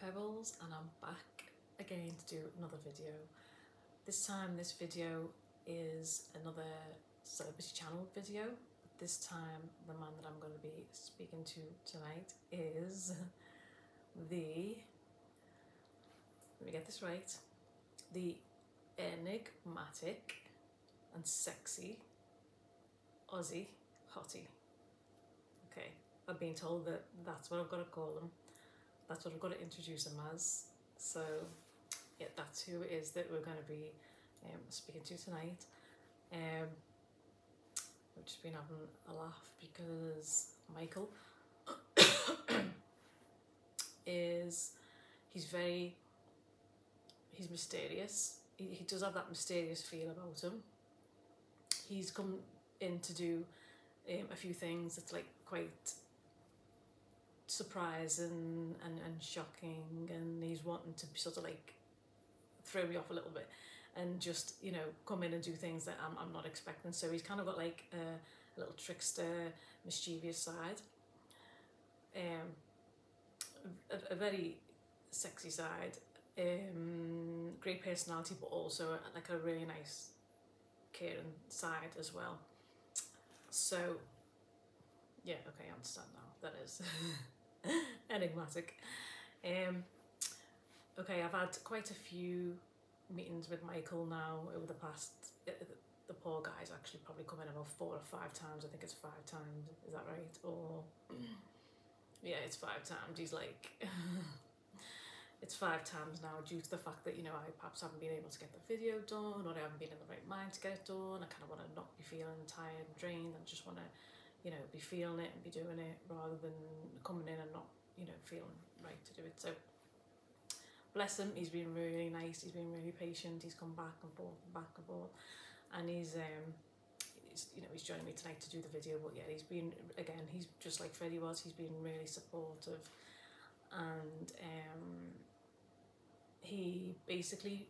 Pebbles, and I'm back again to do another video. This time this video is another celebrity channel video, but this time the man that I'm going to be speaking to tonight is the, let me get this right, the enigmatic and sexy Aussie hottie. Okay, I've been told that that's what I've got to call him. That's what I've got to introduce him as. So yeah, that's who it is that we're going to be speaking to tonight. We've just been having a laugh because Michael he's mysterious. He does have that mysterious feel about him. He's come in to do a few things that's like quite surprising and shocking, and he's wanting to sort of like throw me off a little bit and just, you know, come in and do things that I'm not expecting. So he's kind of got like a little trickster, mischievous side, a very sexy side, great personality, but also like a really nice caring side as well. So yeah, okay, I understand now. That is enigmatic. Okay, I've had quite a few meetings with Michael now over the past, the poor guy's actually probably come in about 4 or 5 times. I think it's 5 times, is that right? Or yeah, it's 5 times. He's like it's 5 times now, due to the fact that, you know, I perhaps haven't been able to get the video done, or I haven't been in the right mind to get it done. I kind of want to not be feeling tired and drained, and just want to, you know, be feeling it and be doing it, rather than coming in and not, you know, feeling right to do it. So bless him, he's been really nice, he's been really patient, he's come back and forth and back and forth, and he's you know, he's joining me tonight to do the video. But yeah, he's been, again, he's just like Freddie was, he's been really supportive. And he basically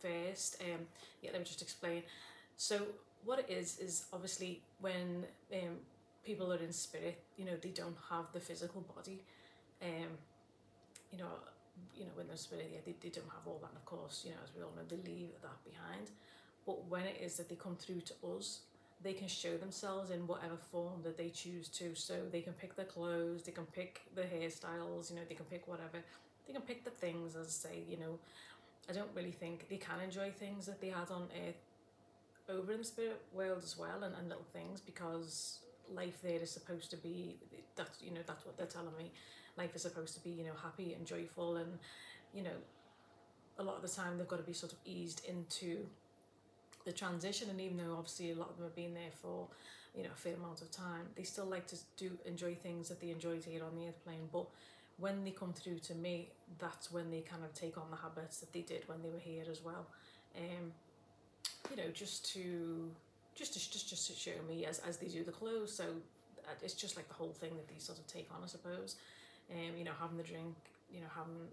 first, yeah, let me just explain. So what it is obviously when people are in spirit, you know, they don't have the physical body. You know, when they're in spirit, yeah, they don't have all that, and of course, you know, as we all know, they leave that behind. But when it is that they come through to us, they can show themselves in whatever form that they choose to. So they can pick their clothes, they can pick the hairstyles, you know, they can pick whatever. They can pick the things, as I say, you know. I don't really think they can enjoy things that they had on earth over in the spirit world as well, and little things, because life there is supposed to be, that's, you know, that's what they're telling me. Life is supposed to be, you know, happy and joyful, and, you know, a lot of the time they've got to be sort of eased into the transition. And even though obviously a lot of them have been there for, you know, a fair amount of time, they still like to enjoy things that they enjoyed here on the earth plane. But when they come through to me, that's when they kind of take on the habits that they did when they were here as well. You know, just to show me as they do the clothes. So it's just like the whole thing that they sort of take on, I suppose. You know, having the drink, you know, having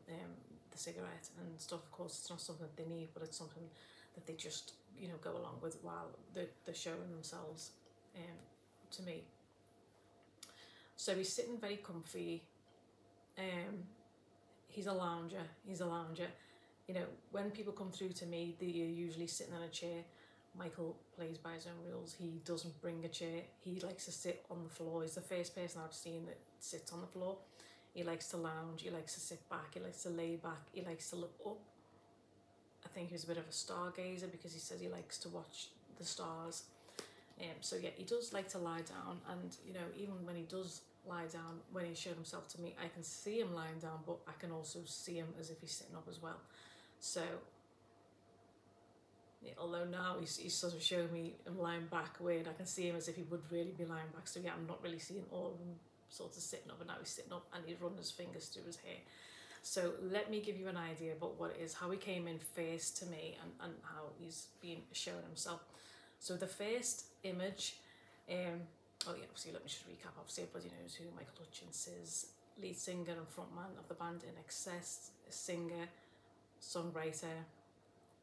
the cigarette and stuff. Of course, it's not something that they need, but it's something that they just, you know, go along with while they're showing themselves to me. So he's sitting very comfy. He's a lounger. You know, when people come through to me, they're usually sitting in a chair. Michael plays by his own rules. He doesn't bring a chair. He likes to sit on the floor. He's the first person I've seen that sits on the floor. He likes to lounge. He likes to sit back. He likes to lay back. He likes to look up. I think he was a bit of a stargazer, because he says he likes to watch the stars. So yeah, he does like to lie down, and, you know, even when he does lie down, when he showed himself to me, I can see him lying down, but I can also see him as if he's sitting up as well. So yeah, although now he's sort of showing me him lying back, where I can see him as if he would really be lying back. So yeah, I'm not really seeing all of him sort of sitting up, and now he's sitting up and he's running his fingers through his hair. So let me give you an idea about what it is, how he came in first to me, and how he's been showing himself. So the first image, oh yeah, obviously let me just recap. Obviously everybody knows who Michael Hutchence is, lead singer and frontman of the band In Excess, a singer, songwriter,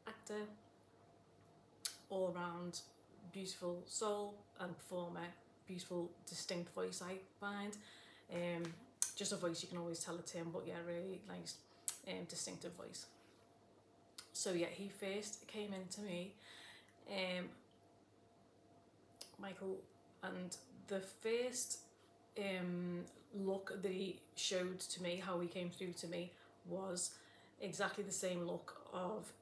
actor, all round beautiful soul and performer, beautiful distinct voice I find. just a voice, you can always tell it's him, but yeah, really nice, distinctive voice. So yeah, he first came into me, Michael, and the first look that he showed to me, how he came through to me, was exactly the same look of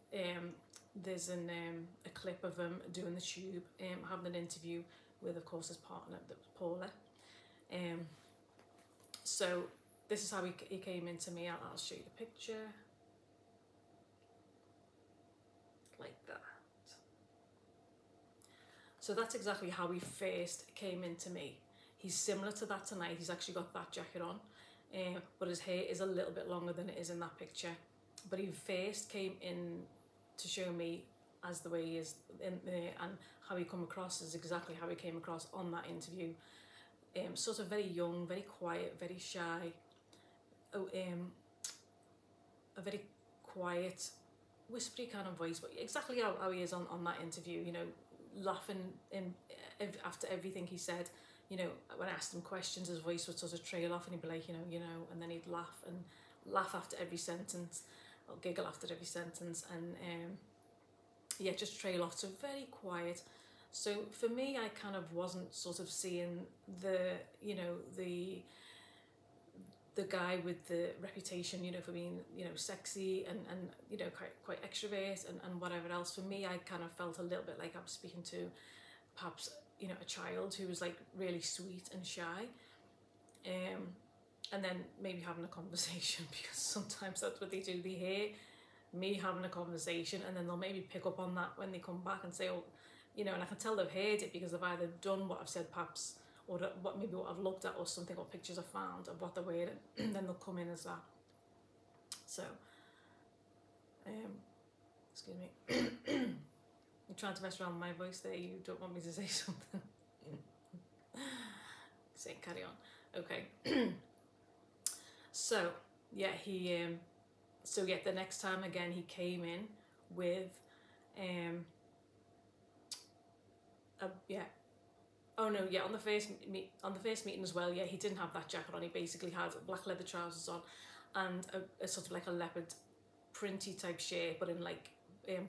there's a clip of him doing the tube, having an interview with, of course, his partner, that was Paula. So this is how he came into me. I'll show you the picture, like that. So that's exactly how he first came into me. He's similar to that tonight. He's actually got that jacket on, but his hair is a little bit longer than it is in that picture. But he first came in to show me as the way he is in there, and how he come across is exactly how he came across on that interview. Sort of very young, very quiet, very shy. A very quiet, whispery kind of voice, but exactly how he is on that interview, you know, laughing after everything he said. You know, when I asked him questions, his voice would sort of trail off, and he'd be like, you know, and then he'd laugh after every sentence, or giggle after every sentence, and yeah, just trail off. So very quiet. So for me, I kind of wasn't sort of seeing the guy with the reputation, you know, for being, you know, sexy and you know, quite extrovert and whatever else. For me, I kind of felt a little bit like I was speaking to perhaps, you know, a child who was like really sweet and shy, and then maybe having a conversation, because sometimes that's what they do. They hear me having a conversation, and then they'll maybe pick up on that when they come back and say, oh, you know, and I can tell they've heard it, because they've either done what I've said perhaps, or what I've looked at, or something, or pictures I've found of what they're wearing, and then they'll come in as that. So, excuse me. You're trying to mess around with my voice there. You don't want me to say something. Say, carry on. Okay. So yeah, the next time again he came in with on the first meeting as well, yeah, he didn't have that jacket on. He basically had black leather trousers on, and a sort of like a leopard printy type shirt, but in like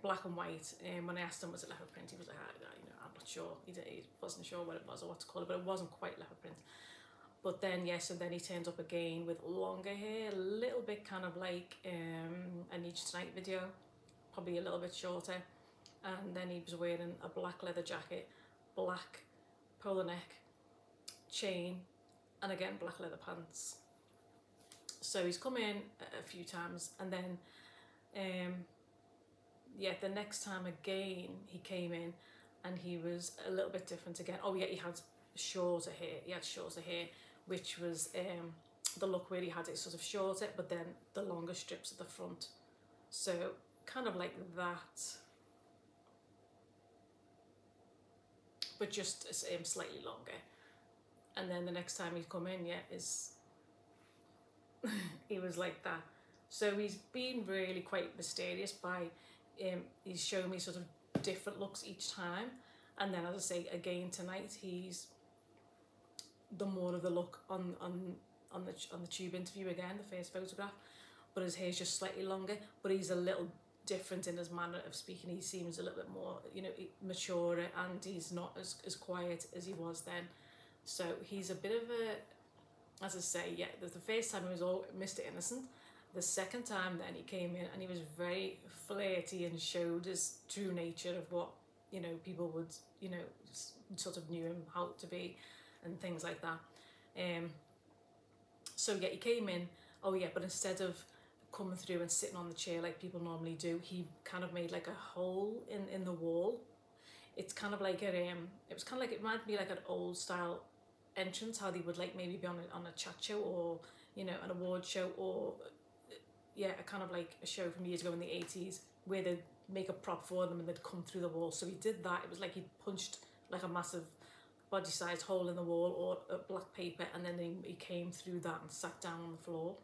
black and white. When I asked him, was it leopard print, he was like, you know, I'm not sure. He wasn't sure what it was or what to call it, but it wasn't quite leopard print. But then so then he turned up again with longer hair, a little bit kind of like an Each Tonight video, probably a little bit shorter, and then he was wearing a black leather jacket, black polo neck, chain, and again black leather pants. So he's come in a few times, and then the next time again he came in, and he was a little bit different again. Oh yeah, he had shorter hair, which was the look where he had it sort of shorter, but then the longer strips at the front. So kind of like that, but just slightly longer. And then the next time he'd come in, he was like that. So he's been really quite mysterious by he's shown me sort of different looks each time, and then, as I say, again tonight, he's the more of the look on the tube interview again, the first photograph, but his hair's just slightly longer, but he's a little different in his manner of speaking. He seems a little bit more, you know, maturer, and he's not as quiet as he was then. So he's a bit of a, as I say, the first time he was all Mr. Innocent. The second time then he came in, and he was very flirty and showed his true nature of what, you know, people would, you know, sort of knew him how to be and things like that. So yeah, he came in, but instead of coming through and sitting on the chair like people normally do, he kind of made like a hole in the wall. It's kind of like it reminded me like an old style entrance, how they would like maybe be on a chat show, or, you know, an award show, or a kind of like a show from years ago in the 80s, where they'd make a prop for them and they'd come through the wall. So he did that. It was like he punched like a massive body-sized hole in the wall, or a black paper, and then he came through that and sat down on the floor.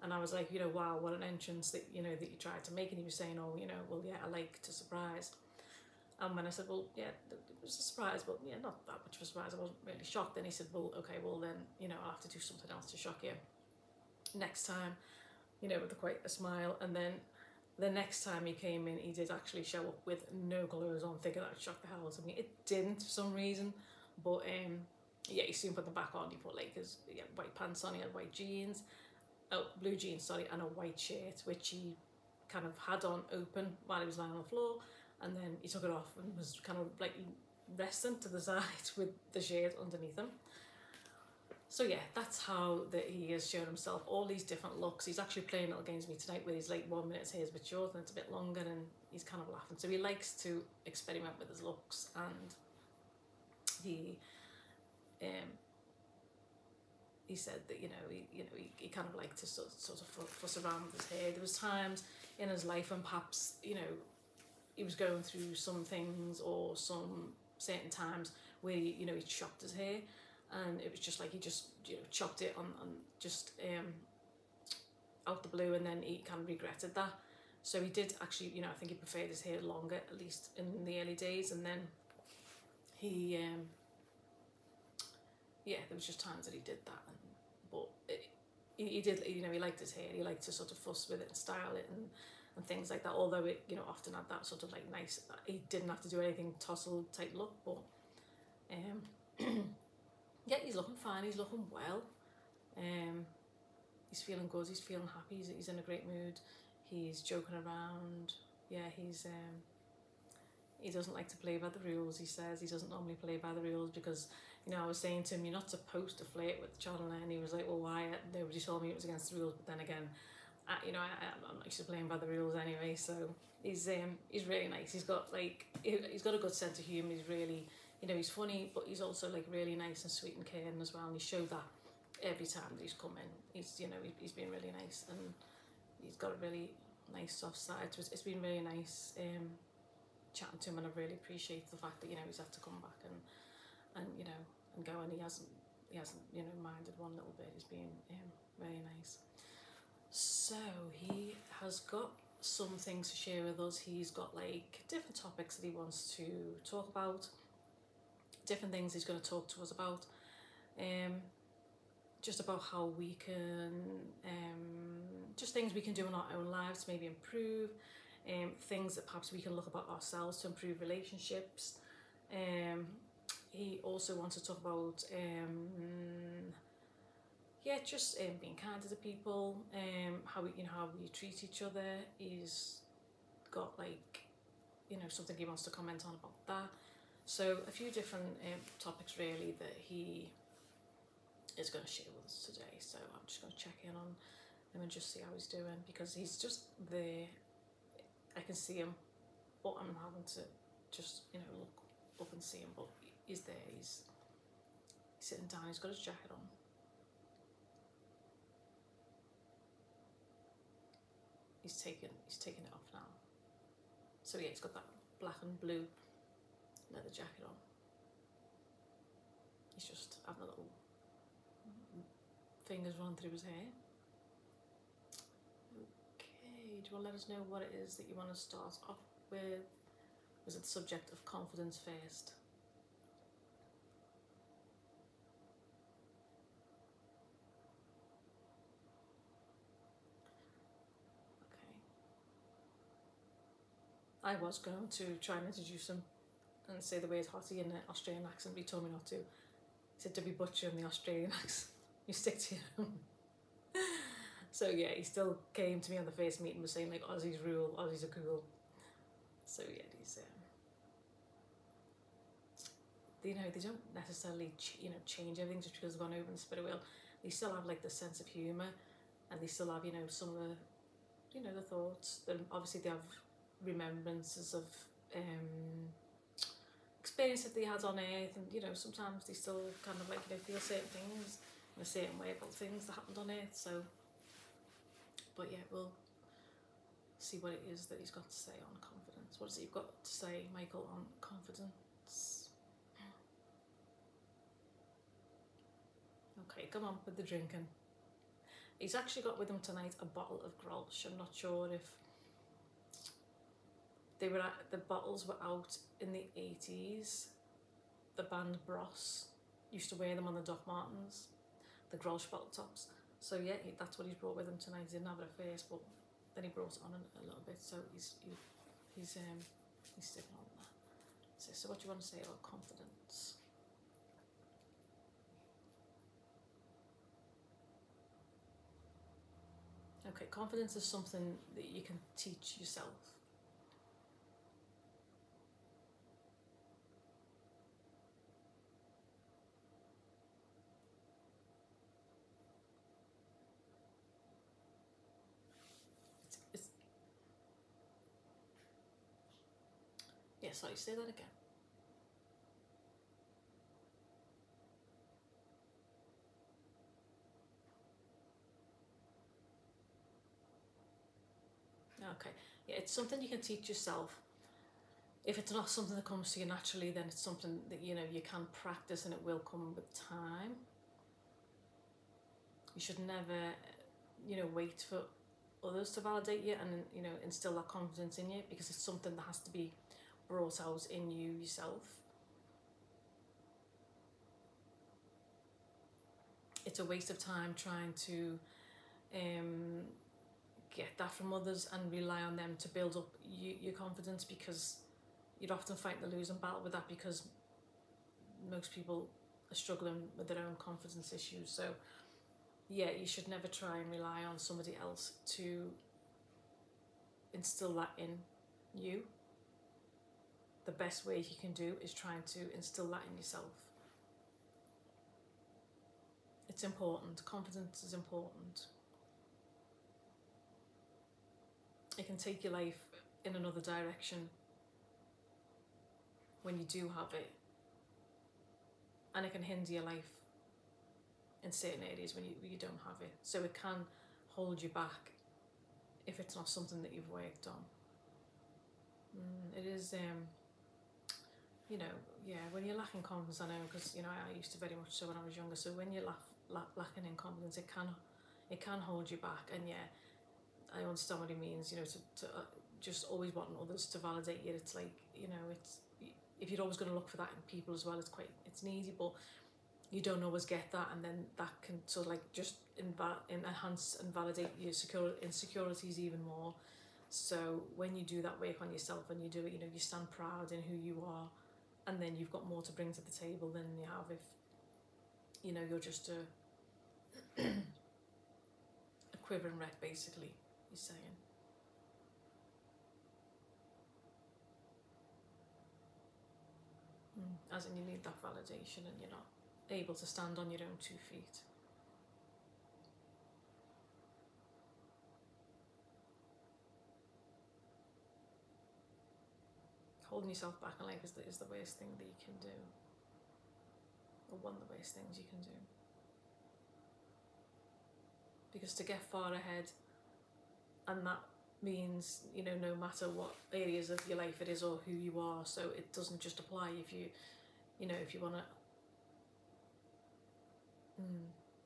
And I was like, you know, wow, what an entrance that, you know, that you tried to make. And he was saying, oh, you know, well, yeah, I like to surprise. And when I said, well, yeah, it was a surprise, but yeah, not that much of a surprise, I wasn't really shocked. Then he said, well, okay, well then, you know, I'll have to do something else to shock you. next time, you know, with quite a smile. And then the next time he came in, he did actually show up with no clothes on, thinking that would shock the hell out of me. It didn't for some reason, but yeah, he soon put them back on. He put like his white pants on, he had white jeans, oh, blue jeans, sorry, and a white shirt, which he kind of had on open while he was lying on the floor, and then he took it off and was kind of like resting to the side with the shirt underneath him. So yeah, that's how that he has shown himself, all these different looks. He's actually playing little games with me tonight where he's like 1 minute his hair's a bit short and it's a bit longer, and he's kind of laughing. So he likes to experiment with his looks, and he said that he kind of liked to sort of fuss around with his hair. There was times in his life when perhaps he was going through some things or some certain times where he chopped his hair, and it was just like he just chopped it on just out the blue, and then he kind of regretted that. So he did actually, I think he preferred his hair longer, at least in the early days, and then he yeah, there was just times that he did that, but he did, he liked his hair, he liked to sort of fuss with it and style it and things like that, although it often had that sort of like nice, he didn't have to do anything tousle type look, but yeah, he's looking fine, he's looking well, he's feeling good, he's feeling happy, he's in a great mood, he's joking around, yeah, he doesn't like to play by the rules. He says he doesn't normally play by the rules because, I was saying to him, you're not supposed to flirt with Chandler, and he was like, well, why? Nobody told me it was against the rules. But then again, I'm not used to playing by the rules anyway. So he's really nice. He's got a good sense of humour. He's really, he's funny, but he's also like really nice and sweet and caring as well. And he showed that every time that he's come in. He's he's been really nice, and he's got a really nice soft side. So it's been really nice chatting to him, and I really appreciate the fact that he's had to come back and go, and he hasn't minded one little bit. He's been really nice. So he has got some things to share with us. He's got like different topics that he wants to talk about, different things he's going to talk to us about, just about how we can just things we can do in our own lives to maybe improve, things that perhaps we can look about ourselves to improve relationships. He also wants to talk about just being kinder to people, how we treat each other. He's got something he wants to comment on about that. So a few different topics really that he is going to share with us today. So I'm just going to check in on him and just see how he's doing, because he's just there. I can see him, but I'm having to just look up and see him, but he's there. He's sitting down, he's got his jacket on. He's taking it off now. So yeah, he's got that black and blue leather jacket on. He's just having a little fingers running through his hair. Okay, do you want to let us know what it is that you want to start off with? Was it the subject of confidence first? I was going to try and introduce him and say the word hottie in an Australian accent, but he told me not to. He said to be butcher in the Australian accent. You stick to your own. So yeah, he still came to me on the first meeting, was saying like Aussies rule, Aussies are cool. So yeah, he's they don't necessarily change everything just because they've gone over in the spinner wheel. They still have like the sense of humour, and they still have some of the the thoughts. Obviously they have remembrances of experience that they had on Earth, and sometimes they still kind of like feel certain things in a certain way about things that happened on Earth. So, but yeah, we'll see what it is that he's got to say on confidence. What is it you've got to say, Michael, on confidence? Okay, come on with the drinking. He's actually got with him tonight a bottle of Grolsch. I'm not sure if the bottles were out in the 80s. The band Bros used to wear them on the Doc Martens, the Grolsch bottle tops. So yeah, that's what he's brought with him tonight. He didn't have it at first, but then he brought it on a little bit. So he's sticking on that. So what do you want to say about confidence? Okay, confidence is something that you can teach yourself. It's yeah, sorry, say that again. Okay, yeah, it's something you can teach yourself. If it's not something that comes to you naturally, then it's something that you can practice, and it will come with time. You should never wait for others to validate you and instill that confidence in you, because it's something that has to be brought out in you yourself. It's a waste of time trying to get that from others and rely on them to build up your confidence, because you'd often fight the losing battle with that, because most people are struggling with their own confidence issues. So yeah, you should never try and rely on somebody else to instill that in you. The best way you can do is trying to instill that in yourself. It's important. Confidence is important. It can take your life in another direction when you do have it, and it can hinder your life in certain areas when you don't have it. So it can hold you back if it's not something that you've worked on. It is, when you're lacking confidence, I know, because I used to very much so when I was younger. So when you're lacking in confidence, it can hold you back. And yeah, I understand what he means. To just always wanting others to validate you. It's like it's, if you're always going to look for that in people as well, it's needy, but you don't always get that, and then that can sort of like just enhance and validate your insecurities even more. So when you do that work on yourself and you do it, you stand proud in who you are, and then you've got more to bring to the table than you have if you're just a quivering wreck, basically, you're saying. As in, you need that validation, and you're not able to stand on your own 2 feet. Holding yourself back in life is the worst thing that you can do, or one of the worst things you can do. Because to get far ahead, and that means no matter what areas of your life it is or who you are, so it doesn't just apply if you want to,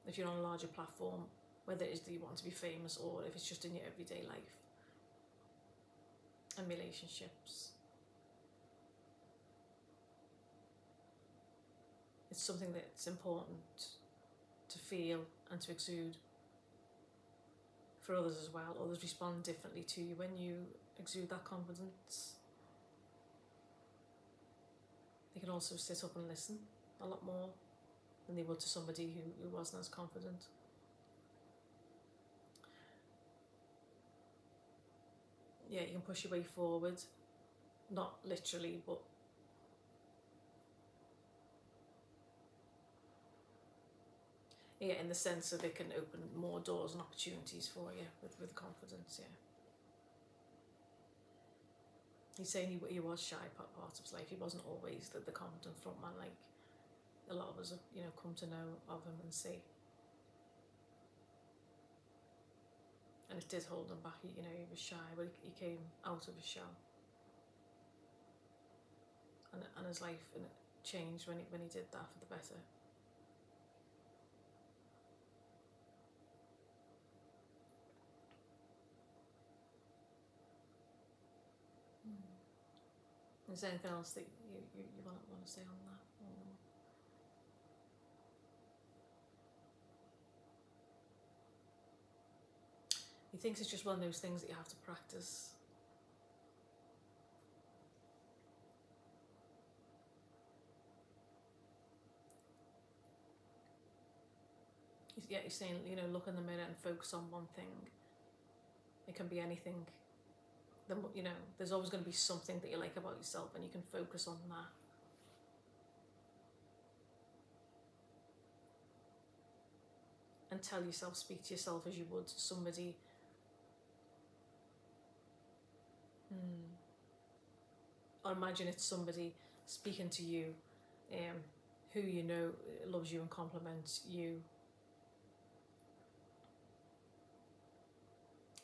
if you're on a larger platform, whether it is that you want to be famous or if it's just in your everyday life and relationships. It's something that's important to feel and to exude for others as well. Others respond differently to you when you exude that confidence. They can also sit up and listen a lot more than they would to somebody who wasn't as confident. Yeah, you can push your way forward, not literally, but yeah, in the sense of it can open more doors and opportunities for you with confidence, yeah. He's saying he was shy part of his life. He wasn't always the confident front man like a lot of us have, come to know of him and see. And it did hold him back. He was shy, but he came out of his shell. And his life changed when he did that for the better. Is there anything else that you want to say on that? thinks it's just one of those things that you have to practice. Yeah, he's saying, you know, look in the mirror and focus on one thing. It can be anything. You know, there's always going to be something that you like about yourself, and you can focus on that. And tell yourself, speak to yourself as you would somebody. Or imagine it's somebody speaking to you, who you know loves you and compliments you.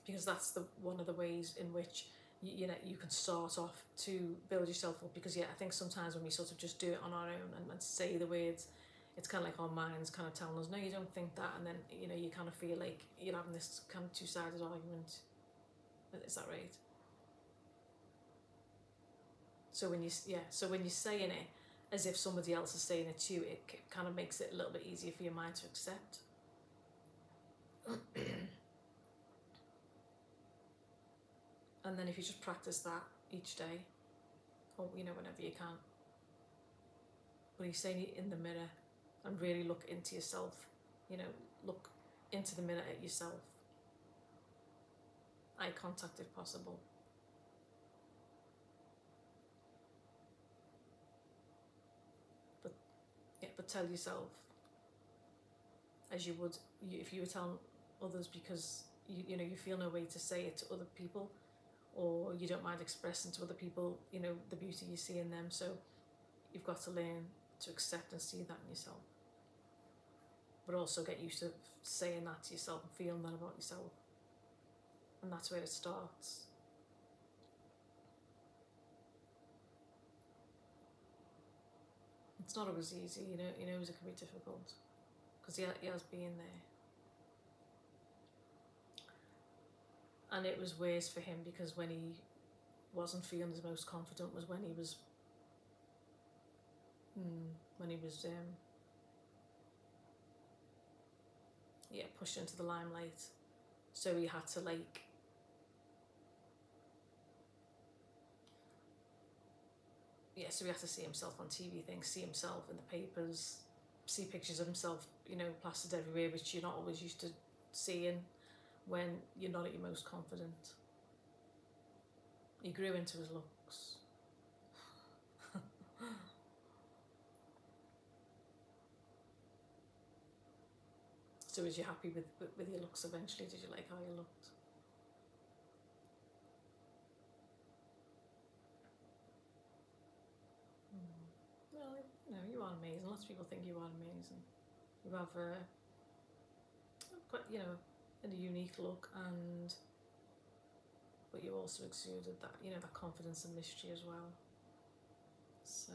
Because that's one of the ways in which you know you can start off to build yourself up. Because yeah, I think sometimes when we sort of just do it on our own and say the words, it's kind of like our minds kind of telling us, no, you don't think that, and then you know you kind of feel like you're having this kind of two-sided argument. Is that right? So when you're saying it as if somebody else is saying it to you, it kind of makes it a little bit easier for your mind to accept. And then if you just practice that each day, or you know, whenever you can, when you're saying it in the mirror and really look into yourself, you know, look into the mirror at yourself, eye contact if possible. But tell yourself as you would if you were telling others, because you know you feel no way to say it to other people, or you don't mind expressing to other people, you know, the beauty you see in them. So you've got to learn to accept and see that in yourself, but also get used to saying that to yourself and feeling that about yourself. And that's where it starts. It's not always easy, you know. He knows it can be difficult because he has been there. And it was worse for him because when he wasn't feeling his most confident was when he was pushed into the limelight. So he had to so he had to see himself on TV things, see himself in the papers, see pictures of himself, you know, plastered everywhere, which you're not always used to seeing when you're not at your most confident. He grew into his looks. So was you happy with your looks eventually? Did you like how you looked? Well, you know, you are amazing. Lots of people think you are amazing. You have quite, you know, a unique look, but you also exuded that, you know, that confidence and mystery as well. So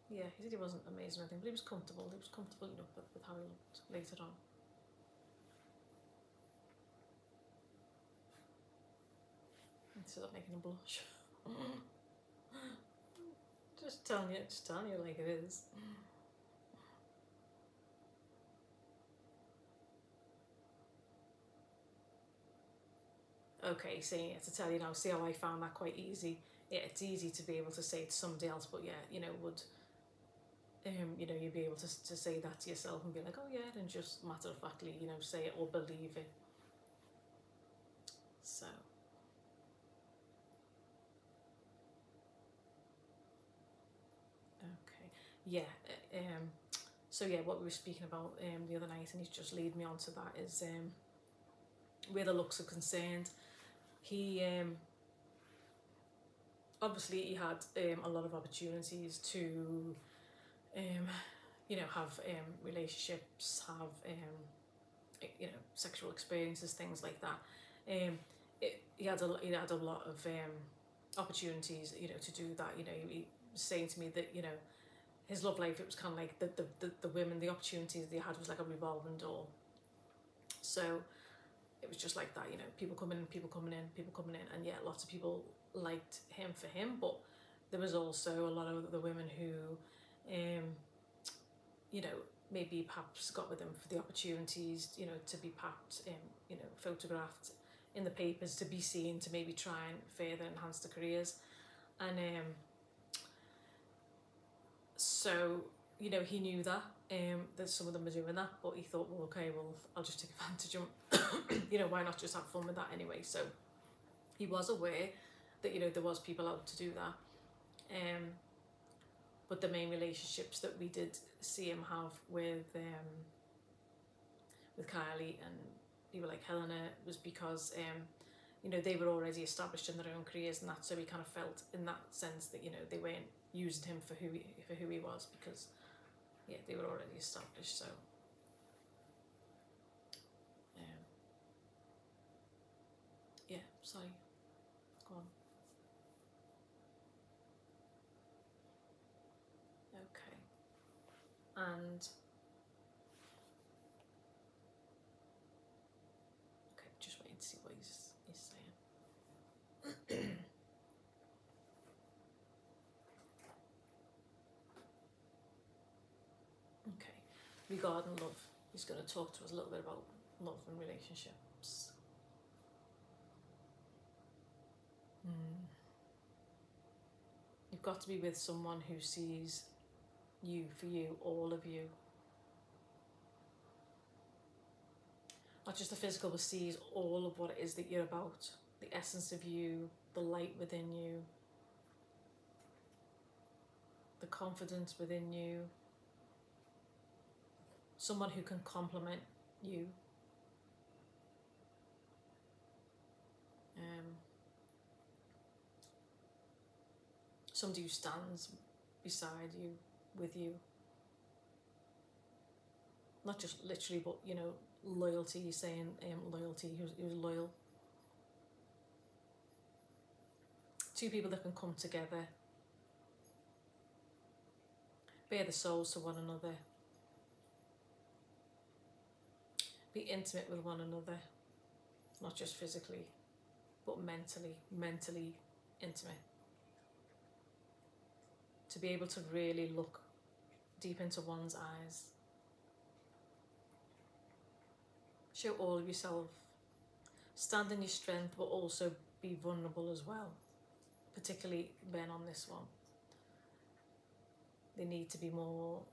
yeah, he said he wasn't amazing or anything, but he was comfortable. He was comfortable enough with how he looked later on. Instead of making him blush. just telling you like it is. Okay, so yeah, to tell you now, see how I found that quite easy. Yeah, it's easy to be able to say it to somebody else, but yeah, you know, you know, you'd be able to say that to yourself and be like, oh yeah, and just matter of factly, you know, say it or believe it. So okay, yeah. So yeah, what we were speaking about the other night, and he's just lead me on to that, is where the looks are concerned. He obviously he had a lot of opportunities to you know, have relationships, have you know, sexual experiences, things like that. He had a lot of opportunities, you know, to do that. You know, he was saying to me that, you know, his love life, it was kind of like the women, the opportunities they had was like a revolving door. So it was just like that, you know, people coming in, people coming in, people coming in, and yeah, lots of people liked him for him, but there was also a lot of the women who you know, maybe perhaps got with them for the opportunities, you know, to be perhaps, you know, photographed in the papers, to be seen, to maybe try and further enhance their careers. And so, you know, he knew that some of them were doing that, but he thought, well, okay, well, I'll just take advantage of, you know, why not just have fun with that anyway? So he was aware that, you know, there was people out to do that. But the main relationships that we did see him have with Kylie and people like Helena was because you know, they were already established in their own careers and that, so he kind of felt in that sense that, you know, they weren't using him for who he was, because yeah, they were already established. So yeah, sorry, go on. Okay. And okay, just waiting to see what he's saying. Okay, regarding love, he's going to talk to us a little bit about love and relationships. You've got to be with someone who sees you for you, all of you. Not just the physical, but sees all of what it is that you're about, the essence of you, the light within you, the confidence within you. Someone who can complement you. Somebody who stands beside you, with you. Not just literally, but, you know, loyalty, saying loyalty, who's loyal. Two people that can come together, bear the souls to one another, be intimate with one another, not just physically, but mentally intimate. To be able to really look deep into one's eyes. Show all of yourself. Stand in your strength, but also be vulnerable as well. Particularly men on this one. They need to be more,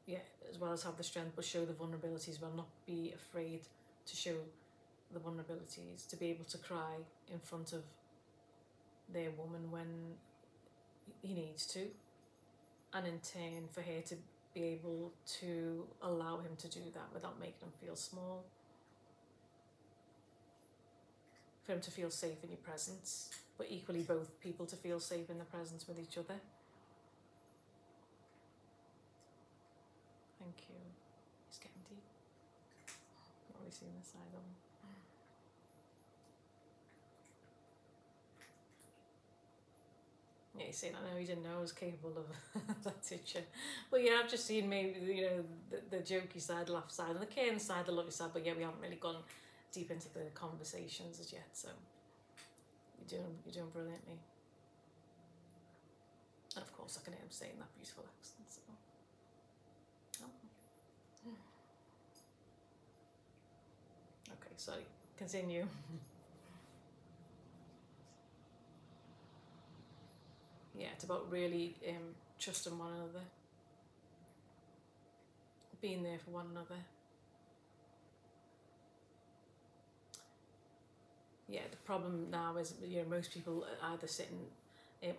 yeah, as well as have the strength, but show the vulnerabilities as well. Not be afraid to show the vulnerabilities. To be able to cry in front of their woman when he needs to. And in turn, for her to be able to allow him to do that without making him feel small. For him to feel safe in your presence, but equally both people to feel safe in the presence with each other. Thank you. He's getting deep. Not really seeing this side of him. Yeah, he's saying, I know he didn't know I was capable of that teacher. But yeah, I've just seen maybe, you know, the jokey side, laugh side, and the caring side, the lovely side, but yeah, we haven't really gone deep into the conversations as yet, so you're doing brilliantly. And of course I can hear him saying that beautiful accent, so. Oh. Okay, sorry, continue. Yeah, it's about really trusting one another, being there for one another. Yeah, the problem now is, you know, most people are either sitting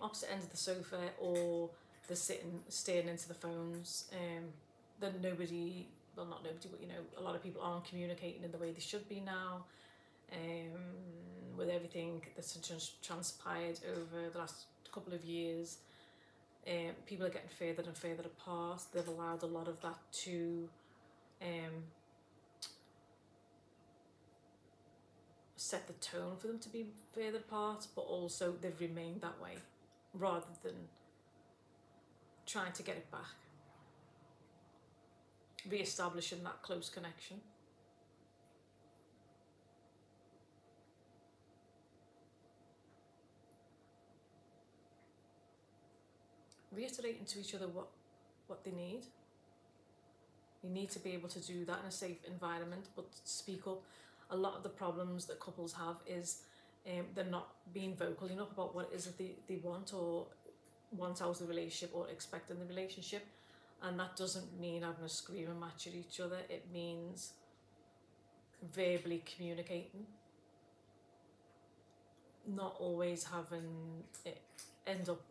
opposite ends of the sofa, or they're sitting staring into the phones. Then nobody, well, not nobody, but, you know, a lot of people aren't communicating in the way they should be now. With everything that's transpired over the last couple of years, people are getting further and further apart. They've allowed a lot of that to set the tone for them to be further apart, but also they've remained that way rather than trying to get it back, re-establishing that close connection. Reiterating to each other what they need. You need to be able to do that in a safe environment, but speak up. A lot of the problems that couples have is they're not being vocal enough about what it is that they want, or want out of the relationship, or expect in the relationship. And that doesn't mean having a screaming match at each other. It means verbally communicating, not always having it end up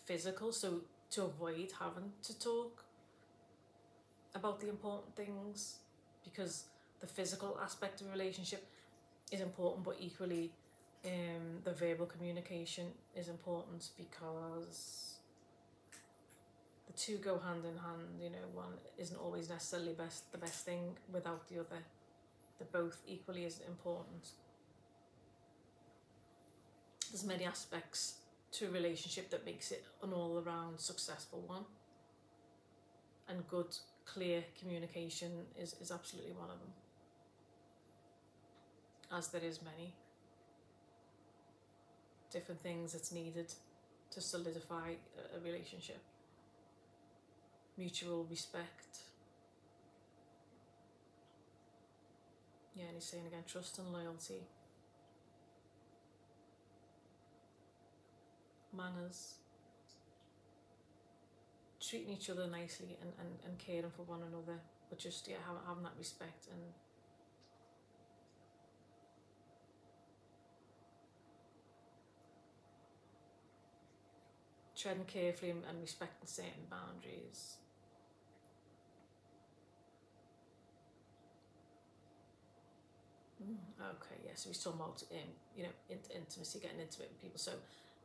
physical, so to avoid having to talk about the important things, because the physical aspect of a relationship is important, but equally the verbal communication is important, because the two go hand in hand. You know, one isn't always necessarily the best thing without the other. They're both equally as important. There's many aspects to a relationship that makes it an all-around successful one, and good, clear communication is absolutely one of them, as there is many different things that's needed to solidify a relationship. Mutual respect. Yeah, and he's saying again, trust and loyalty. Manners. Treating each other nicely and caring for one another, but just, yeah, having that respect and treading carefully and respecting certain boundaries. Okay, yeah, so he's talking about you know, intimacy, getting intimate with people. So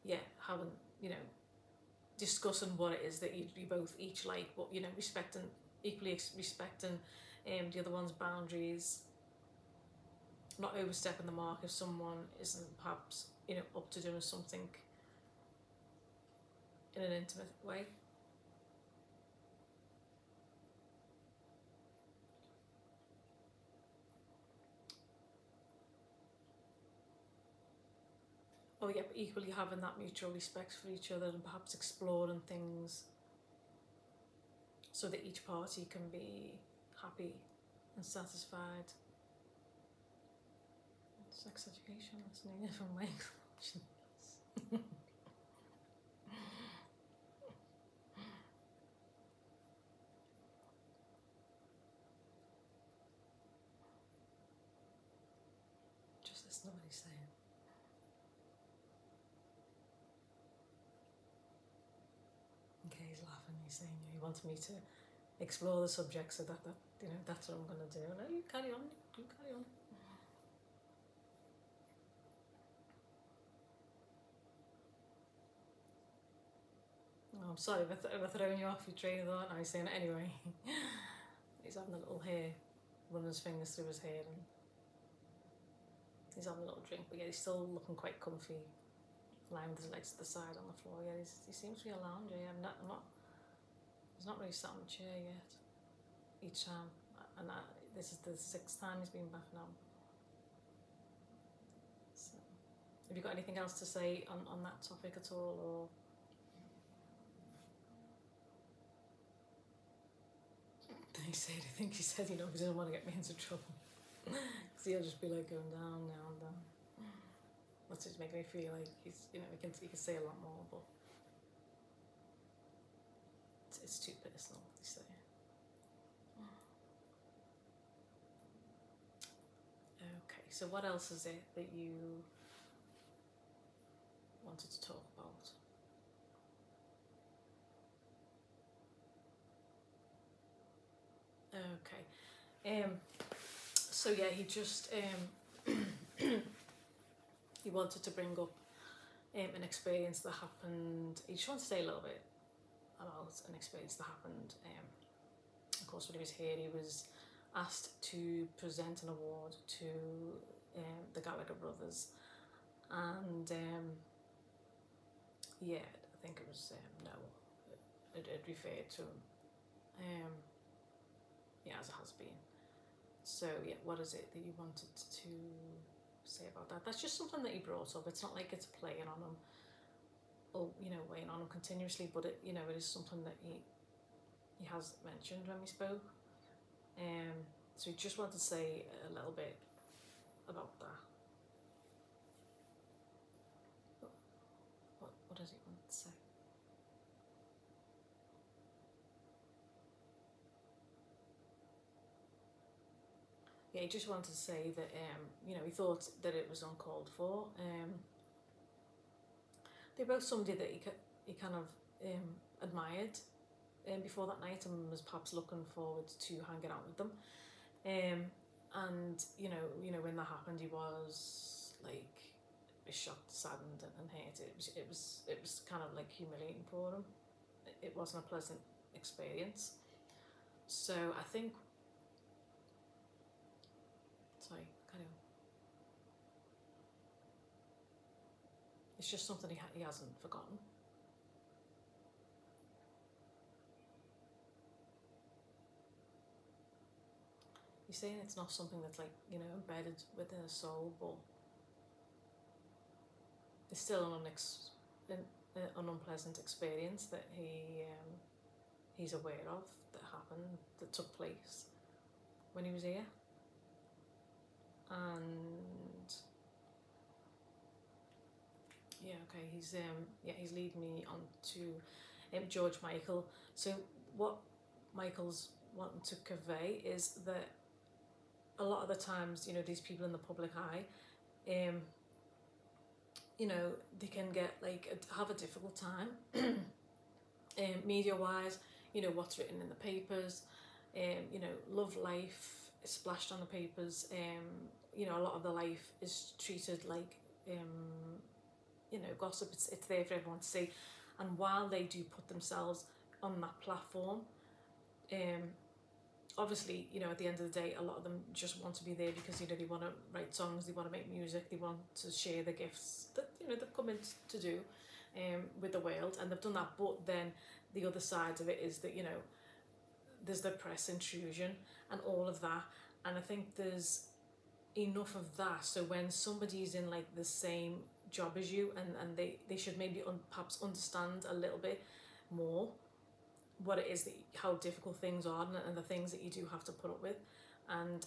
yeah, having, you know, discussing what it is that you both each like, but, you know, equally respecting the other one's boundaries, not overstepping the mark if someone isn't perhaps, you know, up to doing something in an intimate way. Oh yeah, but equally having that mutual respect for each other, and perhaps exploring things so that each party can be happy and satisfied. Sex education, that's needed from Michael Hutchence. Just listen to what he's saying. Okay, he's laughing. He's saying, yeah, he wants me to explore the subject, so that you know, that's what I'm going to do. No, you carry on. You carry on. Oh, I'm sorry if I'm throwing you off your train of thought. He's saying it anyway. He's having a little hair, running his fingers through his hair, and he's having a little drink. But yeah, he's still looking quite comfy, lying with his legs to the side on the floor. Yeah, he seems to be a lounger. Yeah, he's not really sat on a chair yet. Each time, and this is the 6th time he's been back now. So, have you got anything else to say on that topic at all, or? I think he said, you know, he doesn't want to get me into trouble, because he'll just be like going down now and down. That's just making me feel like he's, you know, he can say a lot more, but it's too personal, he's saying. Okay, so what else is it that you wanted to talk about? Okay, so yeah, he just he wanted to bring up an experience that happened. He just wanted to say a little bit about an experience that happened. Of course, when he was here, he was asked to present an award to the Gallagher brothers, and yeah, I think it was no, it referred to him. Yeah, as it has been. So yeah, what is it that you wanted to say about that? That's just something that he brought up. It's not like it's playing on him, or, you know, weighing on him continuously, but it, you know, it is something that he has mentioned when we spoke. So he just wanted to say a little bit about that. What does he want to say? Yeah, he just wanted to say that you know, he thought that it was uncalled for. They're both somebody that he kind of admired before that night, and was perhaps looking forward to hanging out with them. And you know when that happened, he was like shocked, saddened, and hurt. It was kind of like humiliating for him. It wasn't a pleasant experience. So I think, sorry, carry on. It's just something he hasn't forgotten. He's saying it's not something that's like, you know, embedded within his soul, but it's still an unpleasant experience that he's aware of, that happened, that took place when he was here. And yeah, okay, he's leading me on to George Michael. So what Michael's wanting to convey is that a lot of the times, you know, these people in the public eye, you know, they can get like have a difficult time, media wise. You know, what's written in the papers, you know, love life is splashed on the papers. You know, a lot of the life is treated like you know, gossip. It's there for everyone to see, and while they do put themselves on that platform, obviously, you know, at the end of the day, a lot of them just want to be there because, you know, they want to write songs, they want to make music, they want to share the gifts that, you know, they've come in to do with the world, and they've done that. But then the other side of it is that, you know, there's the press intrusion and all of that, and I think there's enough of that. So when somebody's in like the same job as you, and they should maybe perhaps understand a little bit more what it is, that how difficult things are, and the things that you do have to put up with. And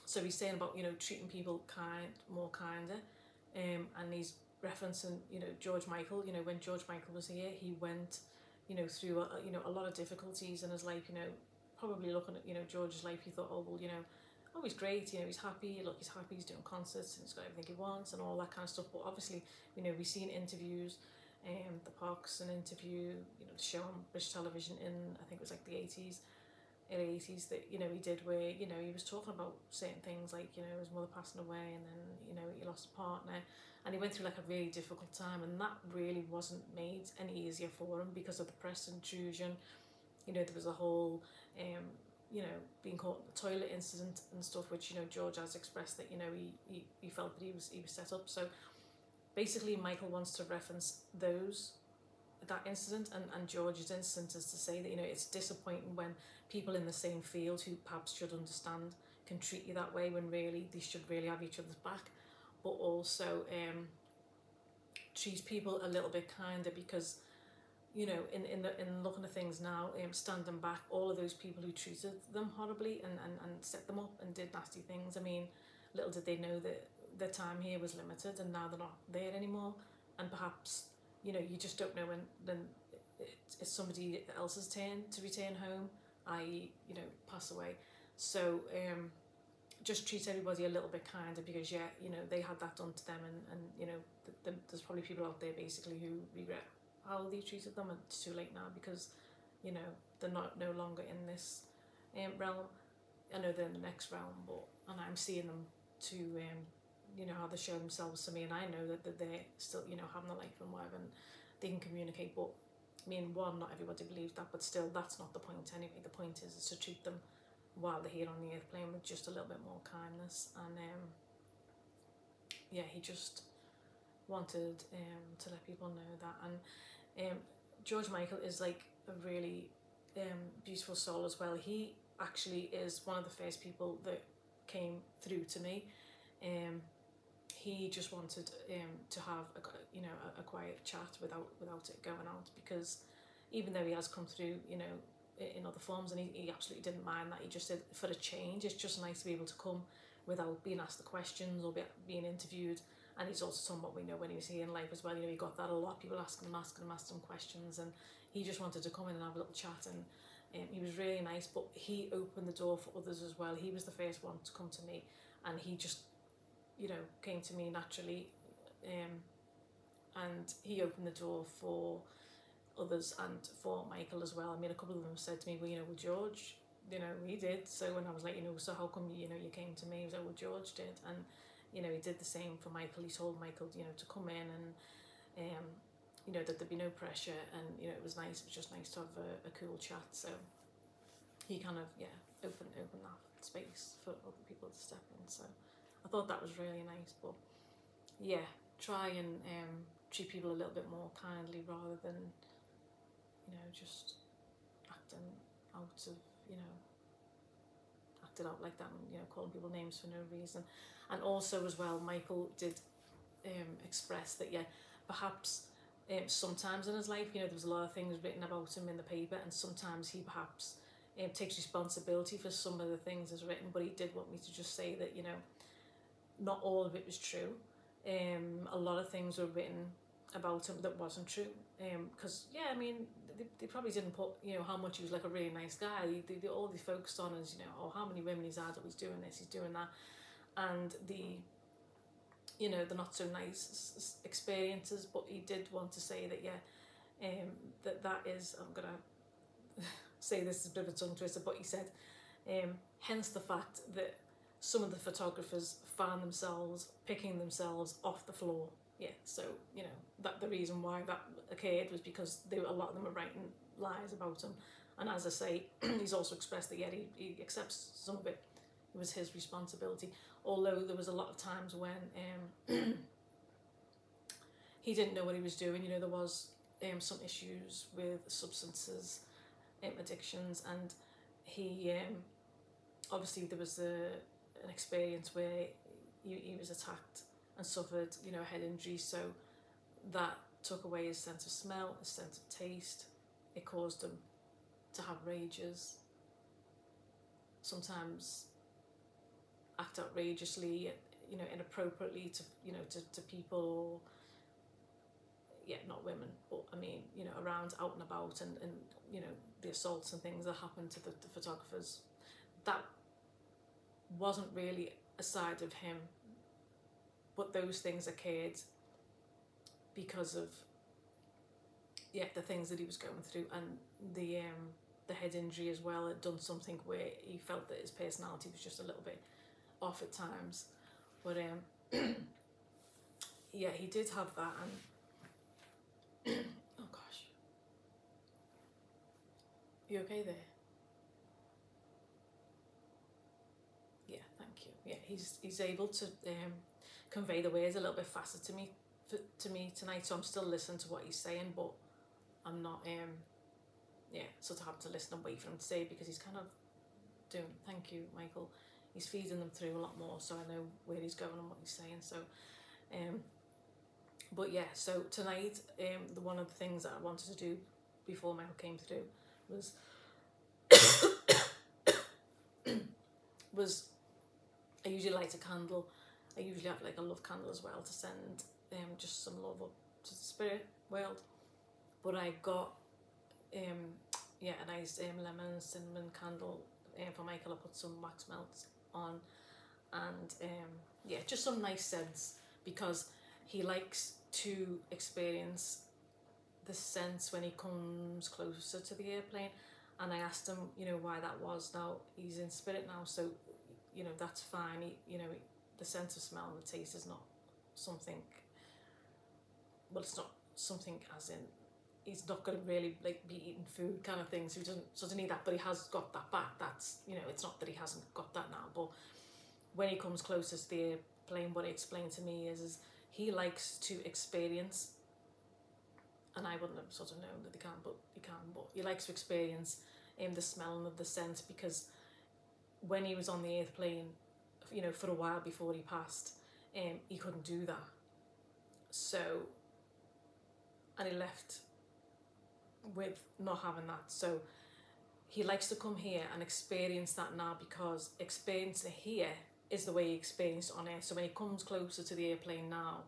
so he's saying about, you know, treating people more kinder, and he's referencing, you know, George Michael. You know, when George Michael was here, he went, you know, through you know, a lot of difficulties in his life. You know, probably looking at, you know, George's life, he thought, oh well, you know, oh, he's great, you know, he's happy, look, he's happy, he's doing concerts, and he's got everything he wants and all that kind of stuff. But obviously, you know, we've seen interviews, the Parks, an interview, you know, the show on British television in, I think it was like the 80s, early 80s, that, you know, he did, where, you know, he was talking about certain things like, you know, his mother passing away, and then, you know, he lost a partner, and he went through like a really difficult time, and that really wasn't made any easier for him because of the press intrusion. You know, there was a whole, you know, being caught in the toilet incident and stuff, which, you know, George has expressed that, you know, he felt that he was set up. So basically, Michael wants to reference that incident and George's incident, is to say that, you know, it's disappointing when people in the same field, who perhaps should understand, can treat you that way, when really they should really have each other's back. But also treat people a little bit kinder, because, you know, in looking at things now, standing back, all of those people who treated them horribly and set them up and did nasty things, I mean, little did they know that their time here was limited, and now they're not there anymore. And perhaps, you know, you just don't know when then it's somebody else's turn to return home, i.e., you know, pass away. So just treat everybody a little bit kinder, because, yeah, you know, they had that done to them, and you know, there's probably people out there basically who regret how they treated them, and it's too late now, because, you know, they're no longer in this realm. I know they're in the next realm, but, and I'm seeing them to you know, how they show themselves to me, and I know that they're still, you know, having a life and whatever, and they can communicate. But I mean, one, not everybody believes that, but still, that's not the point anyway. The point is to treat them while they're here on the earth plane with just a little bit more kindness. And yeah, he just wanted to let people know that. And George Michael is like a really beautiful soul as well. He actually is one of the first people that came through to me. He just wanted to have a quiet chat without it going out, because even though he has come through, you know, in other forms, and he absolutely didn't mind that. He just said, for a change, it's just nice to be able to come without being asked the questions or being interviewed. And he's also talking about, we know when he was here in life as well, you know, he got that a lot, people asking him questions, and he just wanted to come in and have a little chat, and he was really nice. But he opened the door for others as well. He was the first one to come to me, and he just, you know, came to me naturally, and he opened the door for others and for Michael as well. I mean, a couple of them said to me, well, you know, well, George, you know, he did. So when I was like, you know, so how come, you know, you came to me? He was like, well, George did. And, you know, he did the same for Michael. He told Michael, you know, to come in, and, you know, that there'd be no pressure. And, you know, it was nice. It was just nice to have a cool chat. So he kind of, yeah, opened that space for other people to step in. So I thought that was really nice. But yeah, try and treat people a little bit more kindly rather than, you know, just acting out of, you know, acted out like that, and, you know, calling people names for no reason. And also as well, Michael did express that, yeah, perhaps sometimes in his life, you know, there was a lot of things written about him in the paper, and sometimes he perhaps takes responsibility for some of the things that's written, but he did want me to just say that, you know, not all of it was true. A lot of things were written about him that wasn't true, because yeah, I mean, they probably didn't put, you know, how much he was like a really nice guy. All they focused on is, you know, oh, how many women he's had, oh, he's doing this, he's doing that, and the, you know, the not so nice experiences. But he did want to say that, yeah, that is, I'm gonna say this is a bit of a tongue twister, but he said, hence the fact that some of the photographers found themselves picking themselves off the floor. Yeah, so, you know, that the reason why that occurred was because a lot of them were writing lies about him. And as I say, he's also expressed that, yeah, he accepts some of it was his responsibility. Although there was a lot of times when he didn't know what he was doing. You know, there was some issues with substances, addictions, and he obviously there was an experience where he was attacked and suffered, you know, a head injury, so that took away his sense of smell, his sense of taste. It caused him to have rages, sometimes act outrageously, you know, inappropriately to, you know, to people, or yeah, not women, but I mean, you know, around, out and about, and you know, the assaults and things that happened to the photographers. That wasn't really a side of him, but those things occurred because of, yeah, the things that he was going through, and the head injury as well had done something where he felt that his personality was just a little bit off at times. But yeah, he did have that, and oh gosh, you okay there? Yeah, thank you. Yeah, he's able to convey the words a little bit faster to me tonight, so I'm still listening to what he's saying, but I'm not yeah, sort of having to listen and wait for him to say, because he's kind of doing, thank you, Michael, he's feeding them through a lot more, so I know where he's going and what he's saying. So but yeah, so tonight, one of the things that I wanted to do before Michael came through was I usually light a candle. I usually have like a love candle as well to send just some love up to the spirit world. But I got yeah, a nice lemon and cinnamon candle for Michael. I put some wax melts on, and yeah, just some nice scents, because he likes to experience the sense when he comes closer to the airplane. And I asked him, you know, why that was. Now he's in spirit now, so, you know, that's fine. You know, the sense of smell and the taste is not something, well, it's not something as in he's not going to really like be eating food kind of thing, so he doesn't need that, but he has got that back. That's, you know, it's not that he hasn't got that now, but when he comes closer to the airplane, what he explained to me is he likes to experience, and I wouldn't have sort of known that he can, but he likes to experience the smell and the scent, because when he was on the airplane, you know, for a while before he passed, he couldn't do that. So, and he left with not having that. So he likes to come here and experience that now, because experiencing it here is the way he experienced on Earth. So when he comes closer to the earth plane, now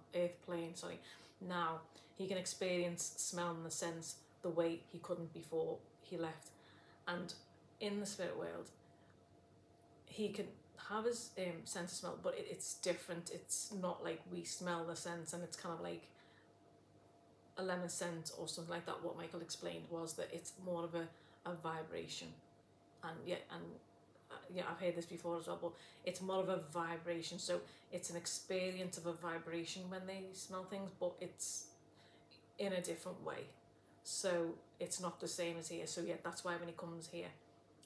he can experience smell and the sense the way he couldn't before he left. And in the spirit world, he can have his sense of smell, but it's different. It's not like we smell the sense and it's kind of like a lemon scent or something like that. What Michael explained was that it's more of a vibration. And yeah, I've heard this before as well, but it's more of a vibration. So it's an experience of a vibration when they smell things, but it's in a different way. So it's not the same as here. So yeah, that's why when he comes here,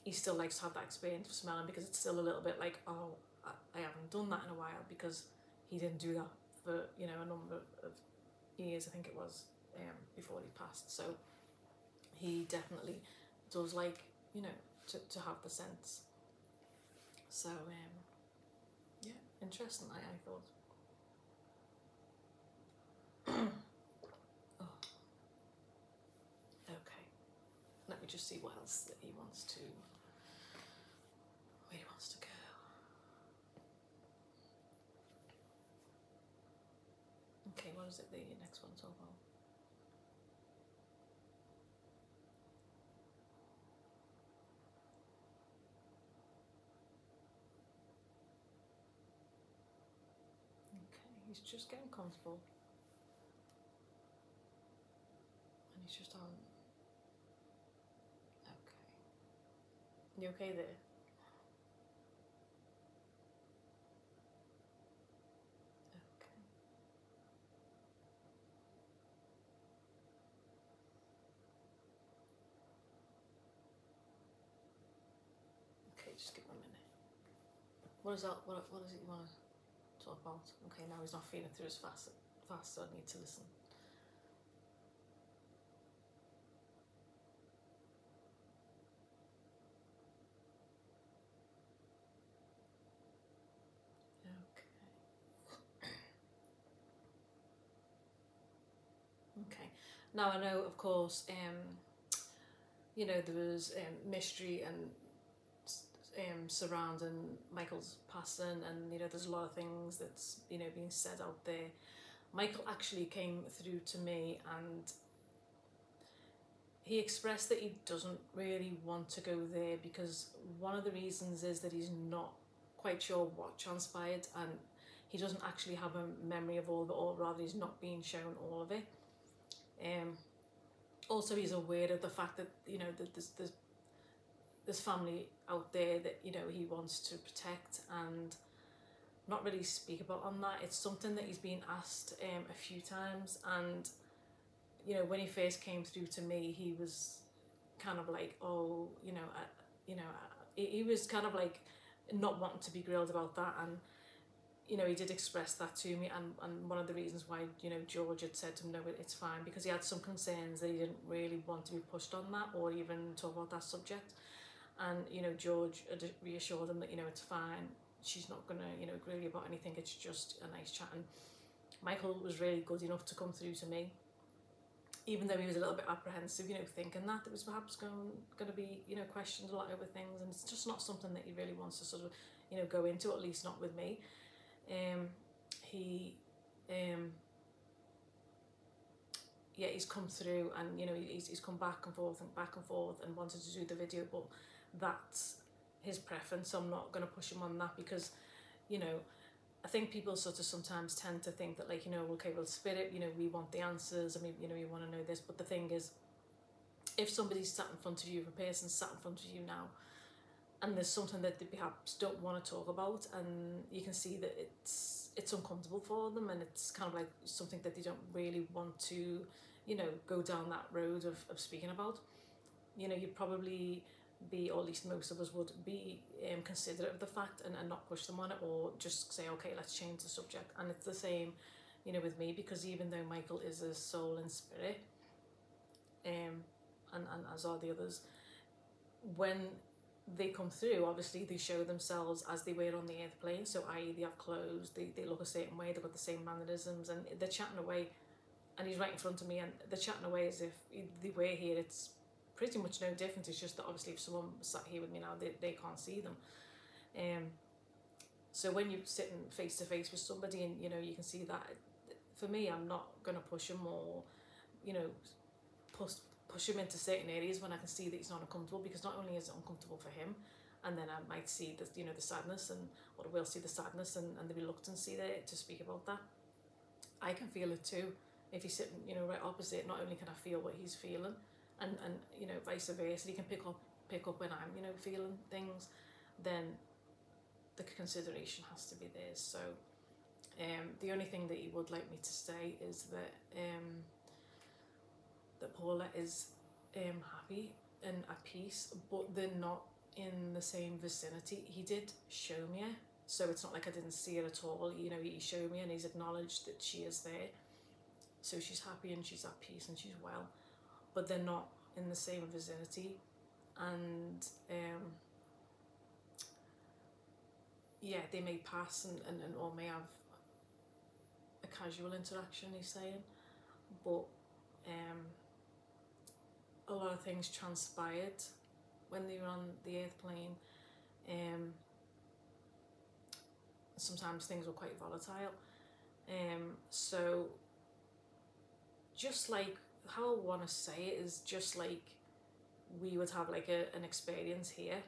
he still likes to have that experience of smelling, because it's still a little bit like, oh, I haven't done that in a while, because he didn't do that for, you know, a number of years, I think it was, before he passed. So he definitely does like, you know, to have the sense. So yeah, interesting, I thought. Oh. Okay, let me just see what else that he wants to, where he wants to go. Okay, what is it, the next one's all about? Okay, he's just getting comfortable. And he's just on. Okay. You okay there? Okay. Okay, just give him a minute. What is that? What is it you want to talk about? Okay, now he's not feeling through as fast, so I need to listen. Okay. Now I know, of course, you know, there was mystery and surrounding Michael's passing, and you know, there's a lot of things that's, you know, being said out there. Michael actually came through to me and he expressed that he doesn't really want to go there, because one of the reasons is that he's not quite sure what transpired, and he doesn't actually have a memory of all of it, or rather he's not being shown all of it. Also, he's aware of the fact that, you know, that there's family out there that, you know, he wants to protect and not really speak about on that. It's something that he's been asked a few times, and you know, when he first came through to me, he was kind of like, oh, you know, he was kind of like not wanting to be grilled about that, and you know, he did express that to me, and one of the reasons why, you know, George had said to him, no, it's fine, because he had some concerns that he didn't really want to be pushed on that or even talk about that subject. And you know, George had reassured him that, you know, it's fine, she's not gonna, you know, grill you about anything, it's just a nice chat. And Michael was really good enough to come through to me, even though he was a little bit apprehensive, you know, thinking that there was perhaps going to be, you know, questions a lot over things, and it's just not something that he really wants to sort of, you know, go into, at least not with me. Yeah, he's come through, and you know, he's come back and forth and wanted to do the video, but that's his preference, so I'm not going to push him on that, because, you know, I think people sort of sometimes tend to think that, like, you know, okay, well, spirit, you know, we want the answers, I mean, you know, we want to know this, but the thing is, if somebody's sat in front of you, if a person's sat in front of you now, and there's something that they perhaps don't want to talk about, and you can see that it's uncomfortable for them, and it's kind of like something that they don't really want to, you know, go down that road of speaking about, you know, you'd probably be, or at least most of us would be, considerate of the fact, and not push them on it, or just say, okay, let's change the subject. And it's the same, you know, with me, because even though Michael is a soul and spirit, and as are the others, when they come through, obviously they show themselves as they were on the earth plane, so i.e. they have clothes, they look a certain way, they've got the same mannerisms, and they're chatting away, and he's right in front of me, and they're chatting away as if they were here. It's pretty much no different. It's just that obviously if someone sat here with me now, they can't see them. So when you're sitting face to face with somebody and, you know, you can see that, for me, I'm not going to push him or, you know, push him into certain areas when I can see that he's not uncomfortable, because not only is it uncomfortable for him, and then I might see the, you know, the sadness, and or I will see the sadness and the reluctancy there to speak about that. I can feel it too. If he's sitting, you know, right opposite, not only can I feel what he's feeling, and you know, vice versa, he can pick up when I'm, you know, feeling things, then the consideration has to be there. So the only thing that he would like me to say is that that Paula is happy and at peace, but they're not in the same vicinity. He did show me her, so it's not like I didn't see her at all. You know, he showed me and he's acknowledged that she is there. So she's happy and she's at peace and she's well, but they're not in the same vicinity. And yeah, they may pass and or may have a casual interaction, he's saying, but a lot of things transpired when they were on the earth plane. Sometimes things were quite volatile. So just like, how I want to say it is, just like we would have like an experience here,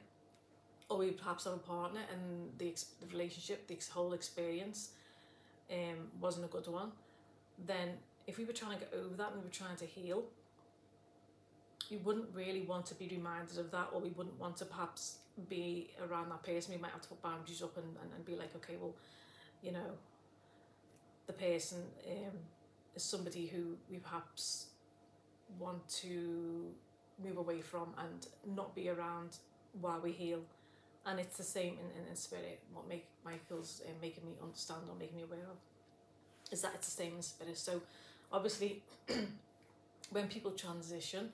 or we perhaps have a partner and the relationship, the whole experience wasn't a good one, then if we were trying to get over that and we were trying to heal, we wouldn't really want to be reminded of that, or we wouldn't want to perhaps be around that person. We might have to put boundaries up and be like, okay, well, you know, the person is somebody who we perhaps want to move away from and not be around while we heal. And it's the same in spirit. What Michael's making me understand or making me aware of is that it's the same in spirit. So obviously when people transition,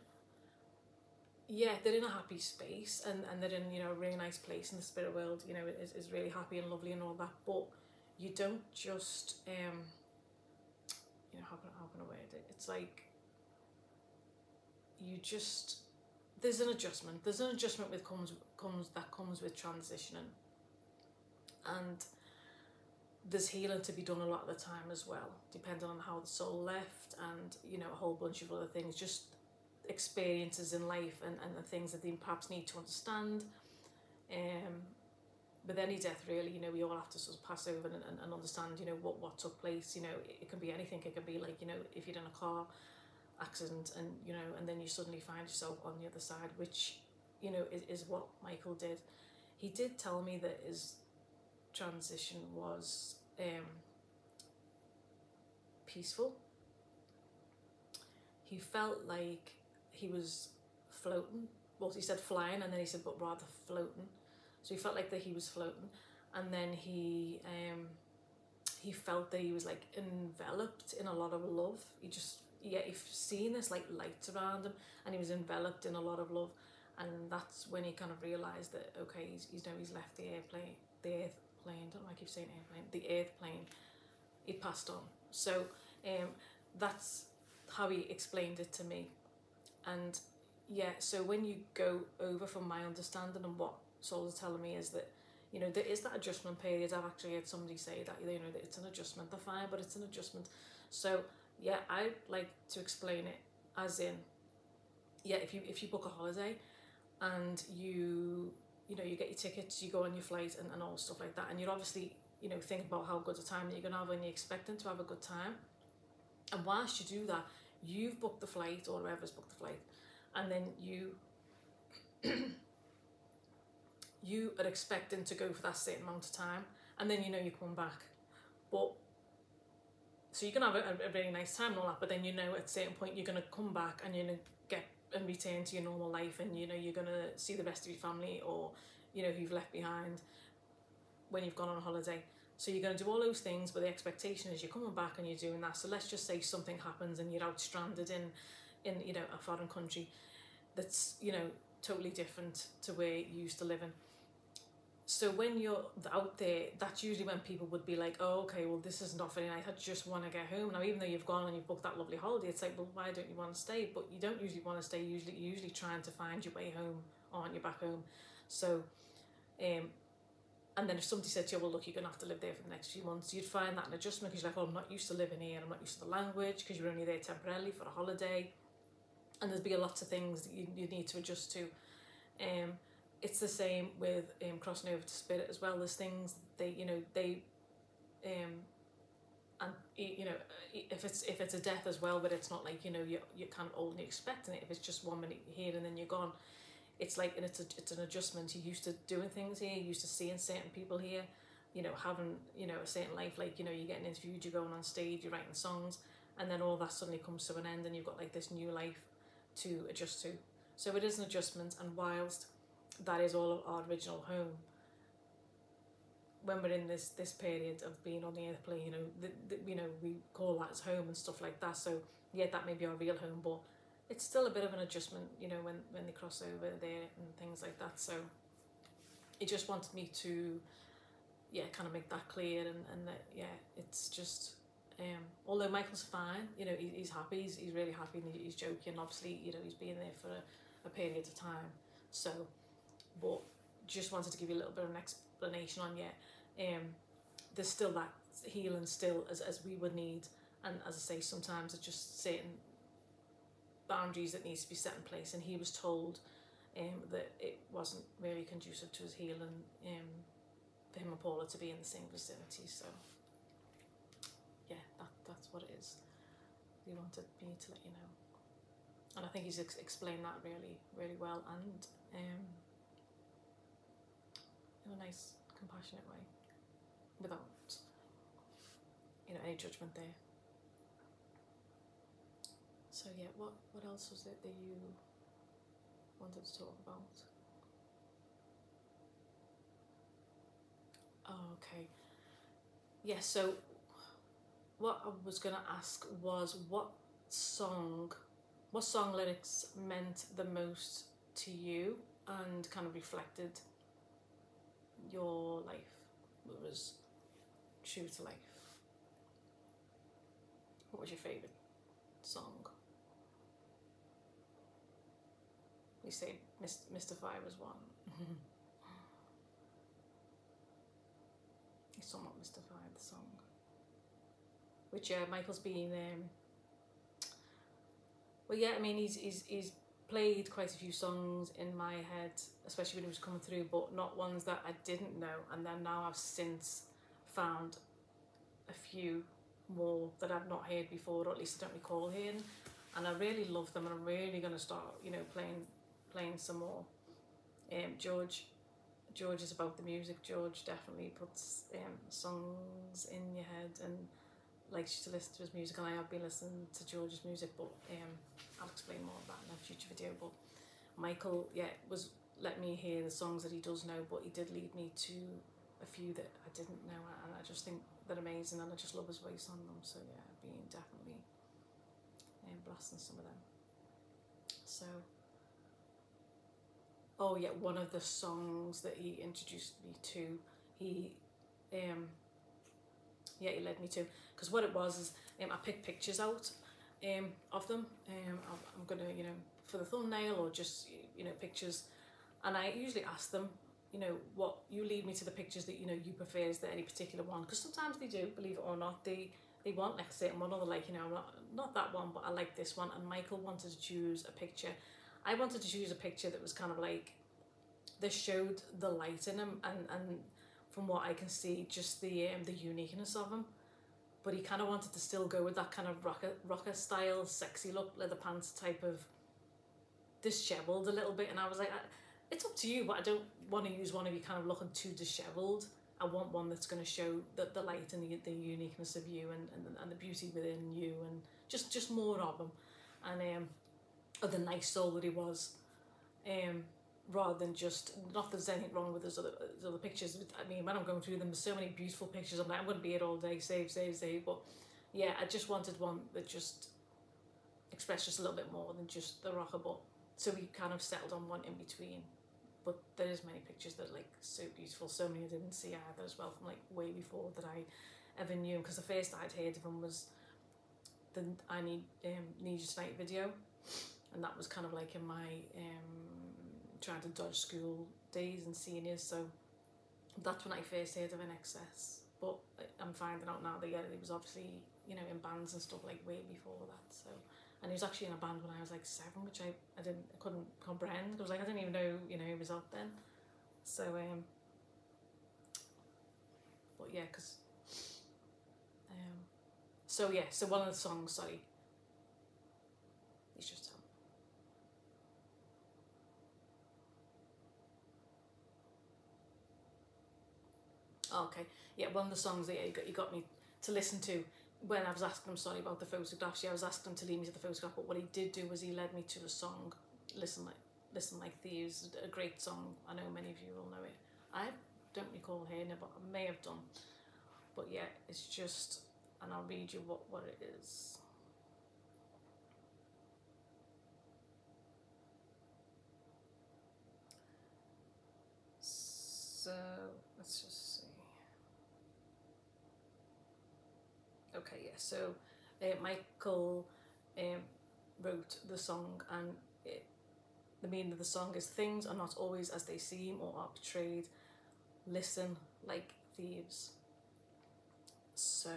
yeah, they're in a happy space and they're in, you know, a really nice place in the spirit world, you know, is really happy and lovely and all that, but you don't just you know, how can I word it? It's like you just, there's an adjustment with comes with transitioning, and there's healing to be done a lot of the time as well, depending on how the soul left, and, you know, a whole bunch of other things, just experiences in life and the things that they perhaps need to understand. With any death, really, you know, we all have to sort of pass over and understand, you know, what took place. You know, it can be anything. It can be like, you know, if you're in a car accident and, you know, and then you suddenly find yourself on the other side, which, you know, is what Michael did. He did tell me that his transition was peaceful. He felt like he was floating. Well, he said flying, and then he said, but rather floating. So he felt like that he was floating, and then he felt that he was like enveloped in a lot of love. He seen this like light around him, and he was enveloped in a lot of love. And that's when he kind of realised that, okay, he's left the earth plane, don't know why I keep saying airplane, the earth plane. He'd passed on. So that's how he explained it to me. And yeah, so when you go over, from my understanding and what Soul is telling me, is that, you know, there is that adjustment period. I've actually heard somebody say that, you know, that it's an adjustment. They're fine, but it's an adjustment. So yeah, I like to explain it as in, yeah, if you book a holiday and you know, you get your tickets, you go on your flight and all stuff like that, and you're obviously, you know, think about how good a time that you're gonna have, and you're expecting to have a good time. And whilst you do that, you've booked the flight, or whoever's booked the flight, and then you are expecting to go for that certain amount of time, and then, you know, you're coming back. But so you can have a really nice time and all that, but then, you know, at a certain point you're going to come back and you're going to get and return to your normal life, and, you know, you're going to see the rest of your family, or, you know, who you've left behind when you've gone on holiday. So you're going to do all those things, but the expectation is you're coming back and you're doing that. So let's just say something happens and you're out stranded in you know, a foreign country that's, you know, totally different to where you used to live in. So when you're out there, that's usually when people would be like, oh, okay, well, this is not very nice, I just want to get home now. Even though you've gone and you've booked that lovely holiday, it's like, well, why don't you want to stay? But you don't usually want to stay. You're usually trying to find your way home, aren't you, back home? So and then if somebody said to you, well, look, you're going to have to live there for the next few months, you'd find that an adjustment, because you're like, oh, I'm not used to living here, I'm not used to the language, because you're only there temporarily for a holiday, and there'd be lots of things that you need to adjust to. It's the same with crossing over to spirit as well. There's things they and if it's a death as well, but it's not like you're kind of only expecting it. If it's just 1 minute you're here and then you're gone, it's like, and it's an adjustment. You're used to doing things here, you're used to seeing certain people here, having a certain life, like you're getting interviewed, you're going on stage, you're writing songs, and then all that suddenly comes to an end and you've got like this new life to adjust to. So it is an adjustment, and whilst that is all of our original home, when we're in this period of being on the airplane, we call that as home and stuff like that. So yeah, that may be our real home, but it's still a bit of an adjustment, when they cross over there and things like that. So he just wanted me to, kind of make that clear, and that, it's just, although Michael's fine, he's happy, he's really happy, and he's joking. Obviously, he's been there for a period of time. So, but just wanted to give you a little bit of an explanation on, there's still that healing still as we would need, and as I say, sometimes it's just certain boundaries that needs to be set in place, and he was told that it wasn't really conducive to his healing for him and Paula to be in the same vicinity. So that's what it is. He wanted me to let you know, and I think he's explained that really well, and in a nice, compassionate way, without any judgment there. So yeah, what else was it that you wanted to talk about? Oh, okay. Yeah, so what I was gonna ask was what song lyrics meant the most to you and kind of reflected your life, what was true to life. What was your favourite song? You say Mystify was one. You somewhat mystified the song, which Michael's been well, yeah, I mean, he's played quite a few songs in my head, especially when he was coming through, but not ones that I didn't know. And then now I've since found a few more that I've not heard before, or at least I don't recall hearing, and I really love them, and I'm really going to start playing some more. George is about the music. George definitely puts songs in your head and likes you to listen to his music, and I have been listening to George's music, but I'll explain more of that in a future video. But Michael, was let me hear the songs that he does know, but he did lead me to a few that I didn't know, and I just think they're amazing, and I just love his voice on them. So yeah, I've been definitely blasting some of them. So, oh yeah, one of the songs that he introduced me to, he led me to, because what it was is I picked pictures out of them. I'm gonna, for the thumbnail, or just pictures, and I usually ask them, what you lead me to the pictures that you prefer. Is there any particular one? Because sometimes they do, believe it or not, they want like a certain one, or they're like, not that one, but I like this one. And Michael wanted to choose a picture. I wanted to choose a picture that was kind of like, that showed the light in him, and from what I can see, just the uniqueness of him. But he kind of wanted to still go with that kind of rocker style, sexy look, leather pants type of disheveled a little bit. And I was like, it's up to you, but I don't want to use one of you kind of looking too disheveled. I want one that's going to show the light and the uniqueness of you, and the beauty within you, and just more of him, and of the nice soul that he was, rather than just, not that there's anything wrong with his other pictures. I mean, when I'm going through them, there's so many beautiful pictures. I'm like, I'm going to be here all day, save. But yeah, I just wanted one that just expressed just a little bit more than just the rocker. But so we kind of settled on one in between, but there is many pictures that are like so beautiful, so many I didn't see either as well, from like way before that I ever knew him, because the first I'd heard of him was the Need You Tonight video, and that was kind of like in my trying to dodge school days and seniors, so that's when I first heard of NXS. But I'm finding out now that yeah, he was obviously, you know, in bands and stuff like way before that. So, and he was actually in a band when I was like 7, which I couldn't comprehend. I was like, I didn't even know, you know, he was out then. So but yeah, because so yeah, so one of the songs, sorry, it's just tell me. Oh, okay, yeah, one of the songs that yeah, you got me to listen to when I was asking him, sorry, about the photographs. Yeah, I was asking him to lead me to the photograph, but what he did do was he led me to a song, Listen Like Thieves, a great song. I know many of you will know it. I don't recall hearing it, but I may have done. But yeah, it's just, and I'll read you what it is. So let's just see. Okay, yeah. So Michael wrote the song, and the meaning of the song is: things are not always as they seem or are portrayed. Listen like thieves. So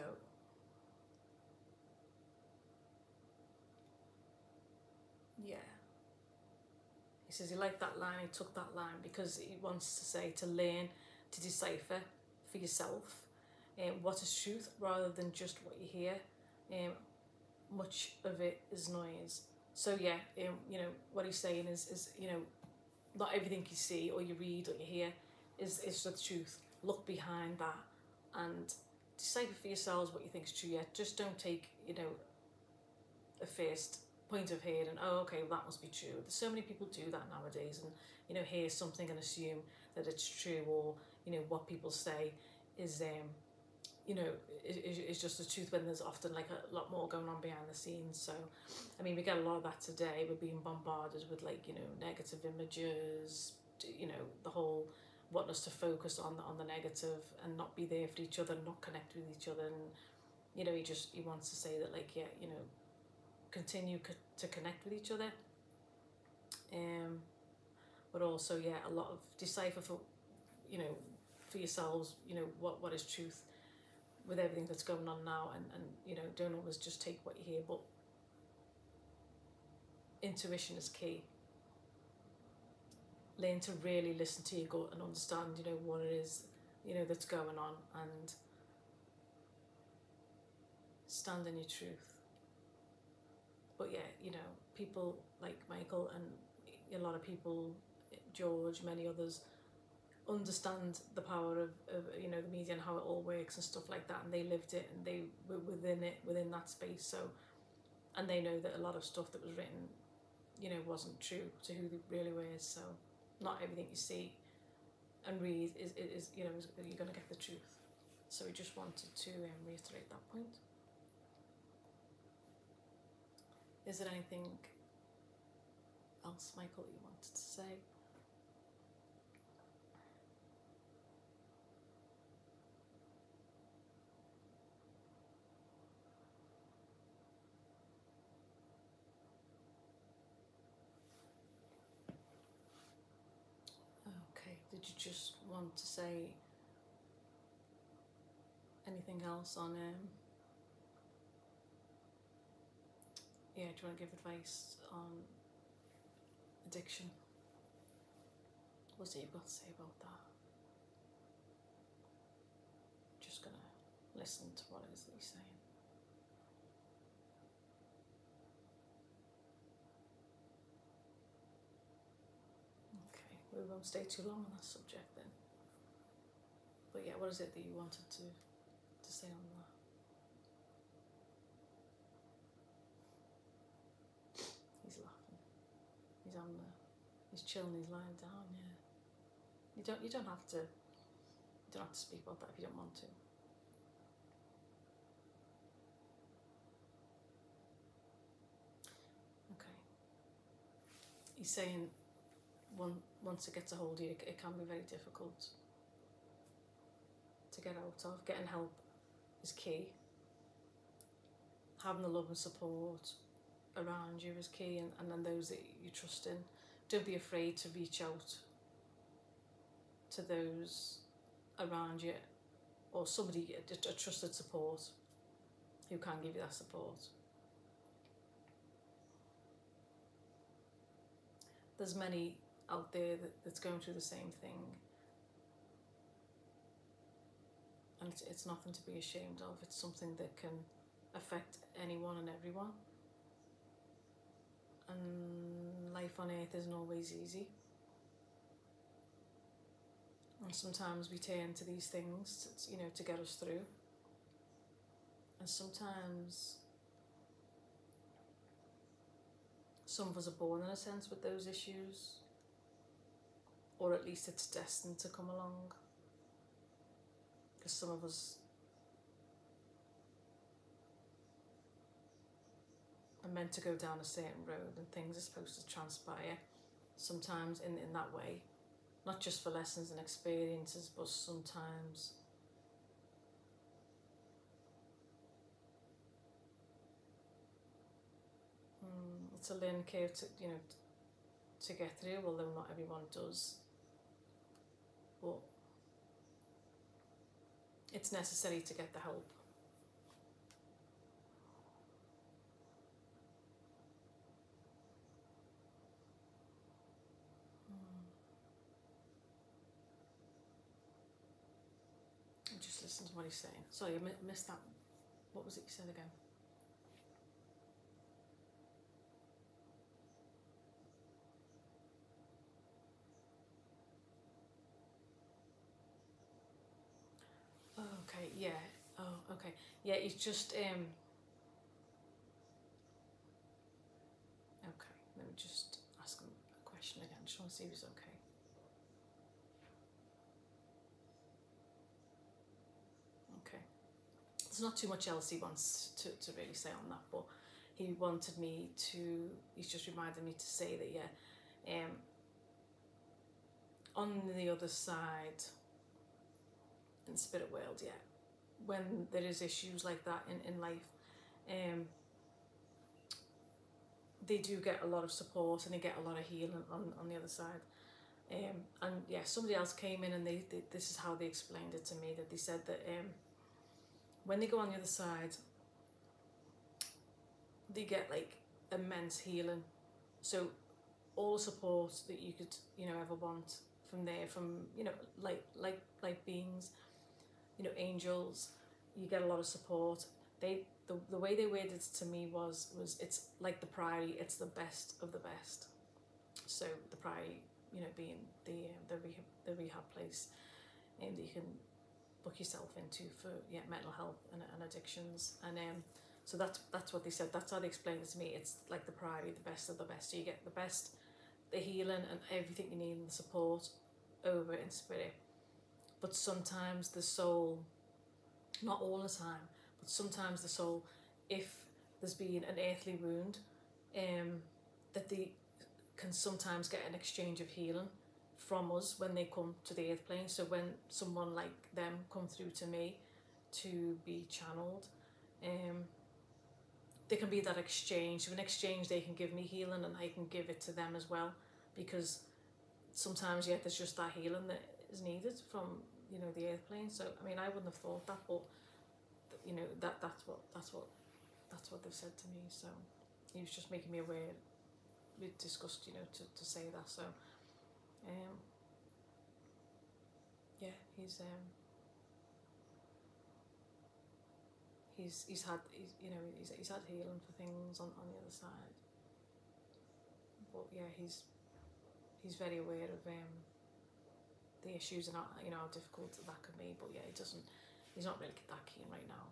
yeah, he says he liked that line. He took that line because he wants to say to learn to decipher for yourself what is truth rather than just what you hear. Much of it is noise. So yeah, you know what he's saying is you know, not everything you see or you read or you hear is the truth. Look behind that and decipher for yourselves what you think is true. Yeah, just don't take, you know, a first point of hearing, oh okay, well, that must be true. There's so many people do that nowadays, and you know, hear something and assume that it's true, or you know, what people say is you know, is just the truth, when there's often like a lot more going on behind the scenes. So I mean, we get a lot of that today. We're being bombarded with, like, you know, negative images, you know, the whole wanting us to focus on the negative and not be there for each other, not connect with each other. And you know, he wants to say that, like, yeah, you know, continue to connect with each other, but also, yeah, a lot of decipher for, you know, for yourselves, you know, what is truth with everything that's going on now, and you know, don't always just take what you hear, but intuition is key. Learn to really listen to your gut and understand, you know, what it is, you know, that's going on, and stand in your truth. But yeah, you know, people like Michael and a lot of people, George, many others, understand the power of you know, the media and how it all works and stuff like that, and they lived it and they were within that space. So, and they know that a lot of stuff that was written, you know, wasn't true to who they really were. So not everything you see and read is you know, you're going to get the truth. So we just wanted to reiterate that point. Is there anything else, Michael, you wanted to say? Okay, did you just want to say anything else on yeah, do you want to give advice on addiction? What's it you've got to say about that? Just gonna listen to what it is that he's saying. Okay, we won't stay too long on that subject then. But yeah, what is it that you wanted to say on that? He's laughing. He's chilling. He's lying down. Yeah. You don't have to speak about that if you don't want to. Okay. He's saying once it gets a hold of you, it can be very difficult to get out of. Getting help is key. Having the love and support around you is key, and then those that you trust in. Don't be afraid to reach out to those around you, or somebody, a trusted support, who can give you that support. There's many out there that's going through the same thing, and it's nothing to be ashamed of. It's something that can affect anyone and everyone, and life on earth isn't always easy, and sometimes we turn to these things to get us through, and sometimes some of us are born in a sense with those issues, or at least it's destined to come along, because some of us are meant to go down a certain road, and things are supposed to transpire sometimes in that way, not just for lessons and experiences, but sometimes it's a learning curve to get through, although not everyone does, but it's necessary to get the help. Just listen to what he's saying. Sorry, I missed that. What was it you said again? Oh, okay, yeah. Oh, okay. Yeah, he's just okay, let me just ask him a question again. Just want to see if he's okay. Okay. There's not too much else he wants to really say on that, but he wanted me to, he's just reminded me to say that, yeah, on the other side, in the spirit world, yeah, when there is issues like that in life, they do get a lot of support, and they get a lot of healing on the other side. And yeah, somebody else came in, and they this is how they explained it to me, that they said that when they go on the other side, they get like immense healing. So all the support that you could ever want from there, from like beings, angels, you get a lot of support. The way they worded it to me was it's like the Priory, it's the best of the best. So the Priory, being the rehab place, and that you can book yourself into for mental health and addictions, and so that's what they said. That's how they explained it to me. It's like the Priory, the best of the best. So you get the best, the healing and everything you need, and the support over in spirit. But sometimes the soul, not all the time, but sometimes the soul, if there's been an earthly wound, that they can sometimes get an exchange of healing from us when they come to the earth plane. So when someone like them come through to me to be channeled, there can be that exchange. So in exchange, they can give me healing, and I can give it to them as well, because sometimes there's just that healing that is needed from the earth plane. So I mean, I wouldn't have thought that, but that's what they've said to me. So he was just making me aware. We discussed to say that. So yeah, he's had healing for things on the other side, but yeah, he's very aware of the issues and how difficult that can be. But yeah, he's not really that keen right now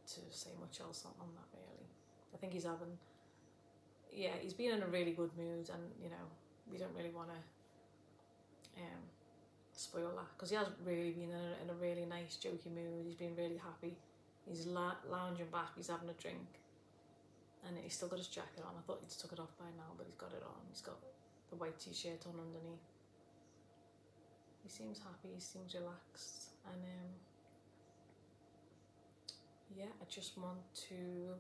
to say much else on that, really. I think he's been in a really good mood, and we don't really want to spoil that, because he has really been in a really nice jokey mood. He's been really happy. He's lounging back, he's having a drink, and he's still got his jacket on. I thought he'd took it off by now, but he's got it on. He's got the white t-shirt on underneath. He seems happy, he seems relaxed, and yeah, I just want to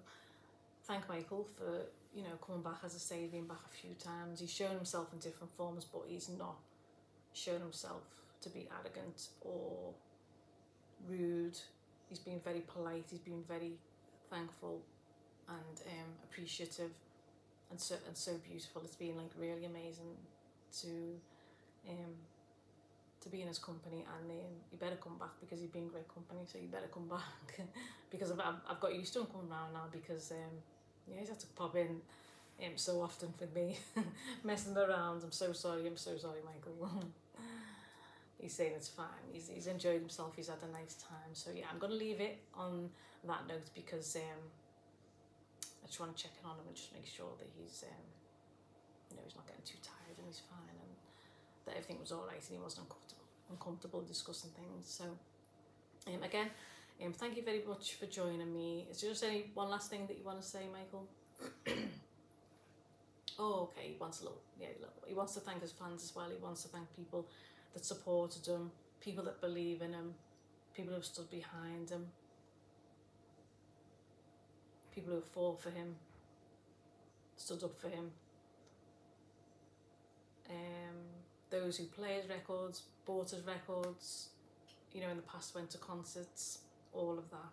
thank Michael for, you know, coming back. As I say, he's been back a few times. He's shown himself in different forms, but he's not shown himself to be arrogant or rude. He's been very polite, he's been very thankful and appreciative, and so beautiful. It's been like really amazing to be in his company, and you better come back because you've been great company, so you better come back because I've got used to him coming round now, because yeah, he's had to pop in so often for me messing around. I'm so sorry Michael. He's saying it's fine, he's enjoyed himself, he's had a nice time. So yeah, I'm going to leave it on that note, because I just want to check in on him and just make sure that he's you know, he's not getting too tired and he's fine, and that everything was all right and he wasn't uncomfortable discussing things. So again, thank you very much for joining me. Is there just any one last thing that you want to say, Michael? Oh, okay, he wants he wants to thank his fans as well. He wants to thank people that supported him, people that believe in him, people who have stood behind him, people who have fought for him, stood up for him, those who play his records, bought his records, you know, in the past went to concerts, all of that.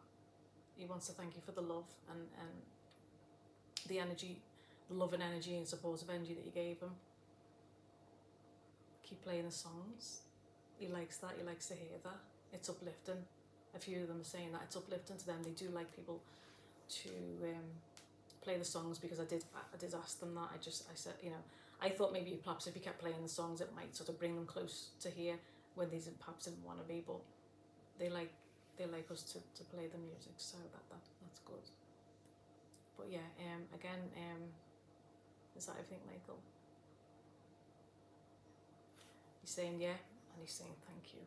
He wants to thank you for the love and the energy, the love and energy and supportive energy that you gave him. Keep playing the songs. He likes that, he likes to hear that. It's uplifting. A few of them are saying that it's uplifting to them. They do like people to play the songs, because I did ask them that. I said, you know, I thought maybe perhaps if you kept playing the songs, it might sort of bring them close to here when they perhaps didn't want to be, but they like us to play the music, so that's good. But yeah, again, is that everything, Michael? He's saying yeah, and he's saying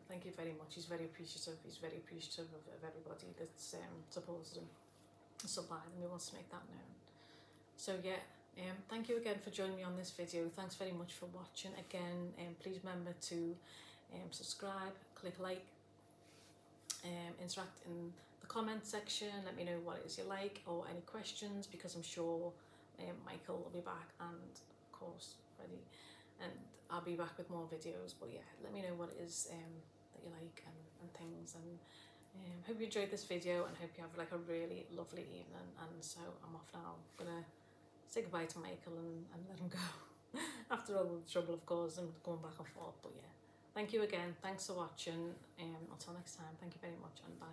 thank you very much. He's very appreciative. He's very appreciative of everybody that's supported him and supplied him. He wants to make that known. So yeah, thank you again for joining me on this video. Thanks very much for watching. Again, please remember to subscribe, click like, interact in the comment section. Let me know what it is you like or any questions, because I'm sure Michael will be back, and of course Freddie, and I'll be back with more videos. But yeah, let me know what it is that you like and things, and hope you enjoyed this video, and hope you have like a really lovely evening. And so I'm off now. I'm gonna say goodbye to Michael and let him go after all the trouble of course and going back and forth. But yeah, thank you again, thanks for watching, until next time, thank you very much, and bye.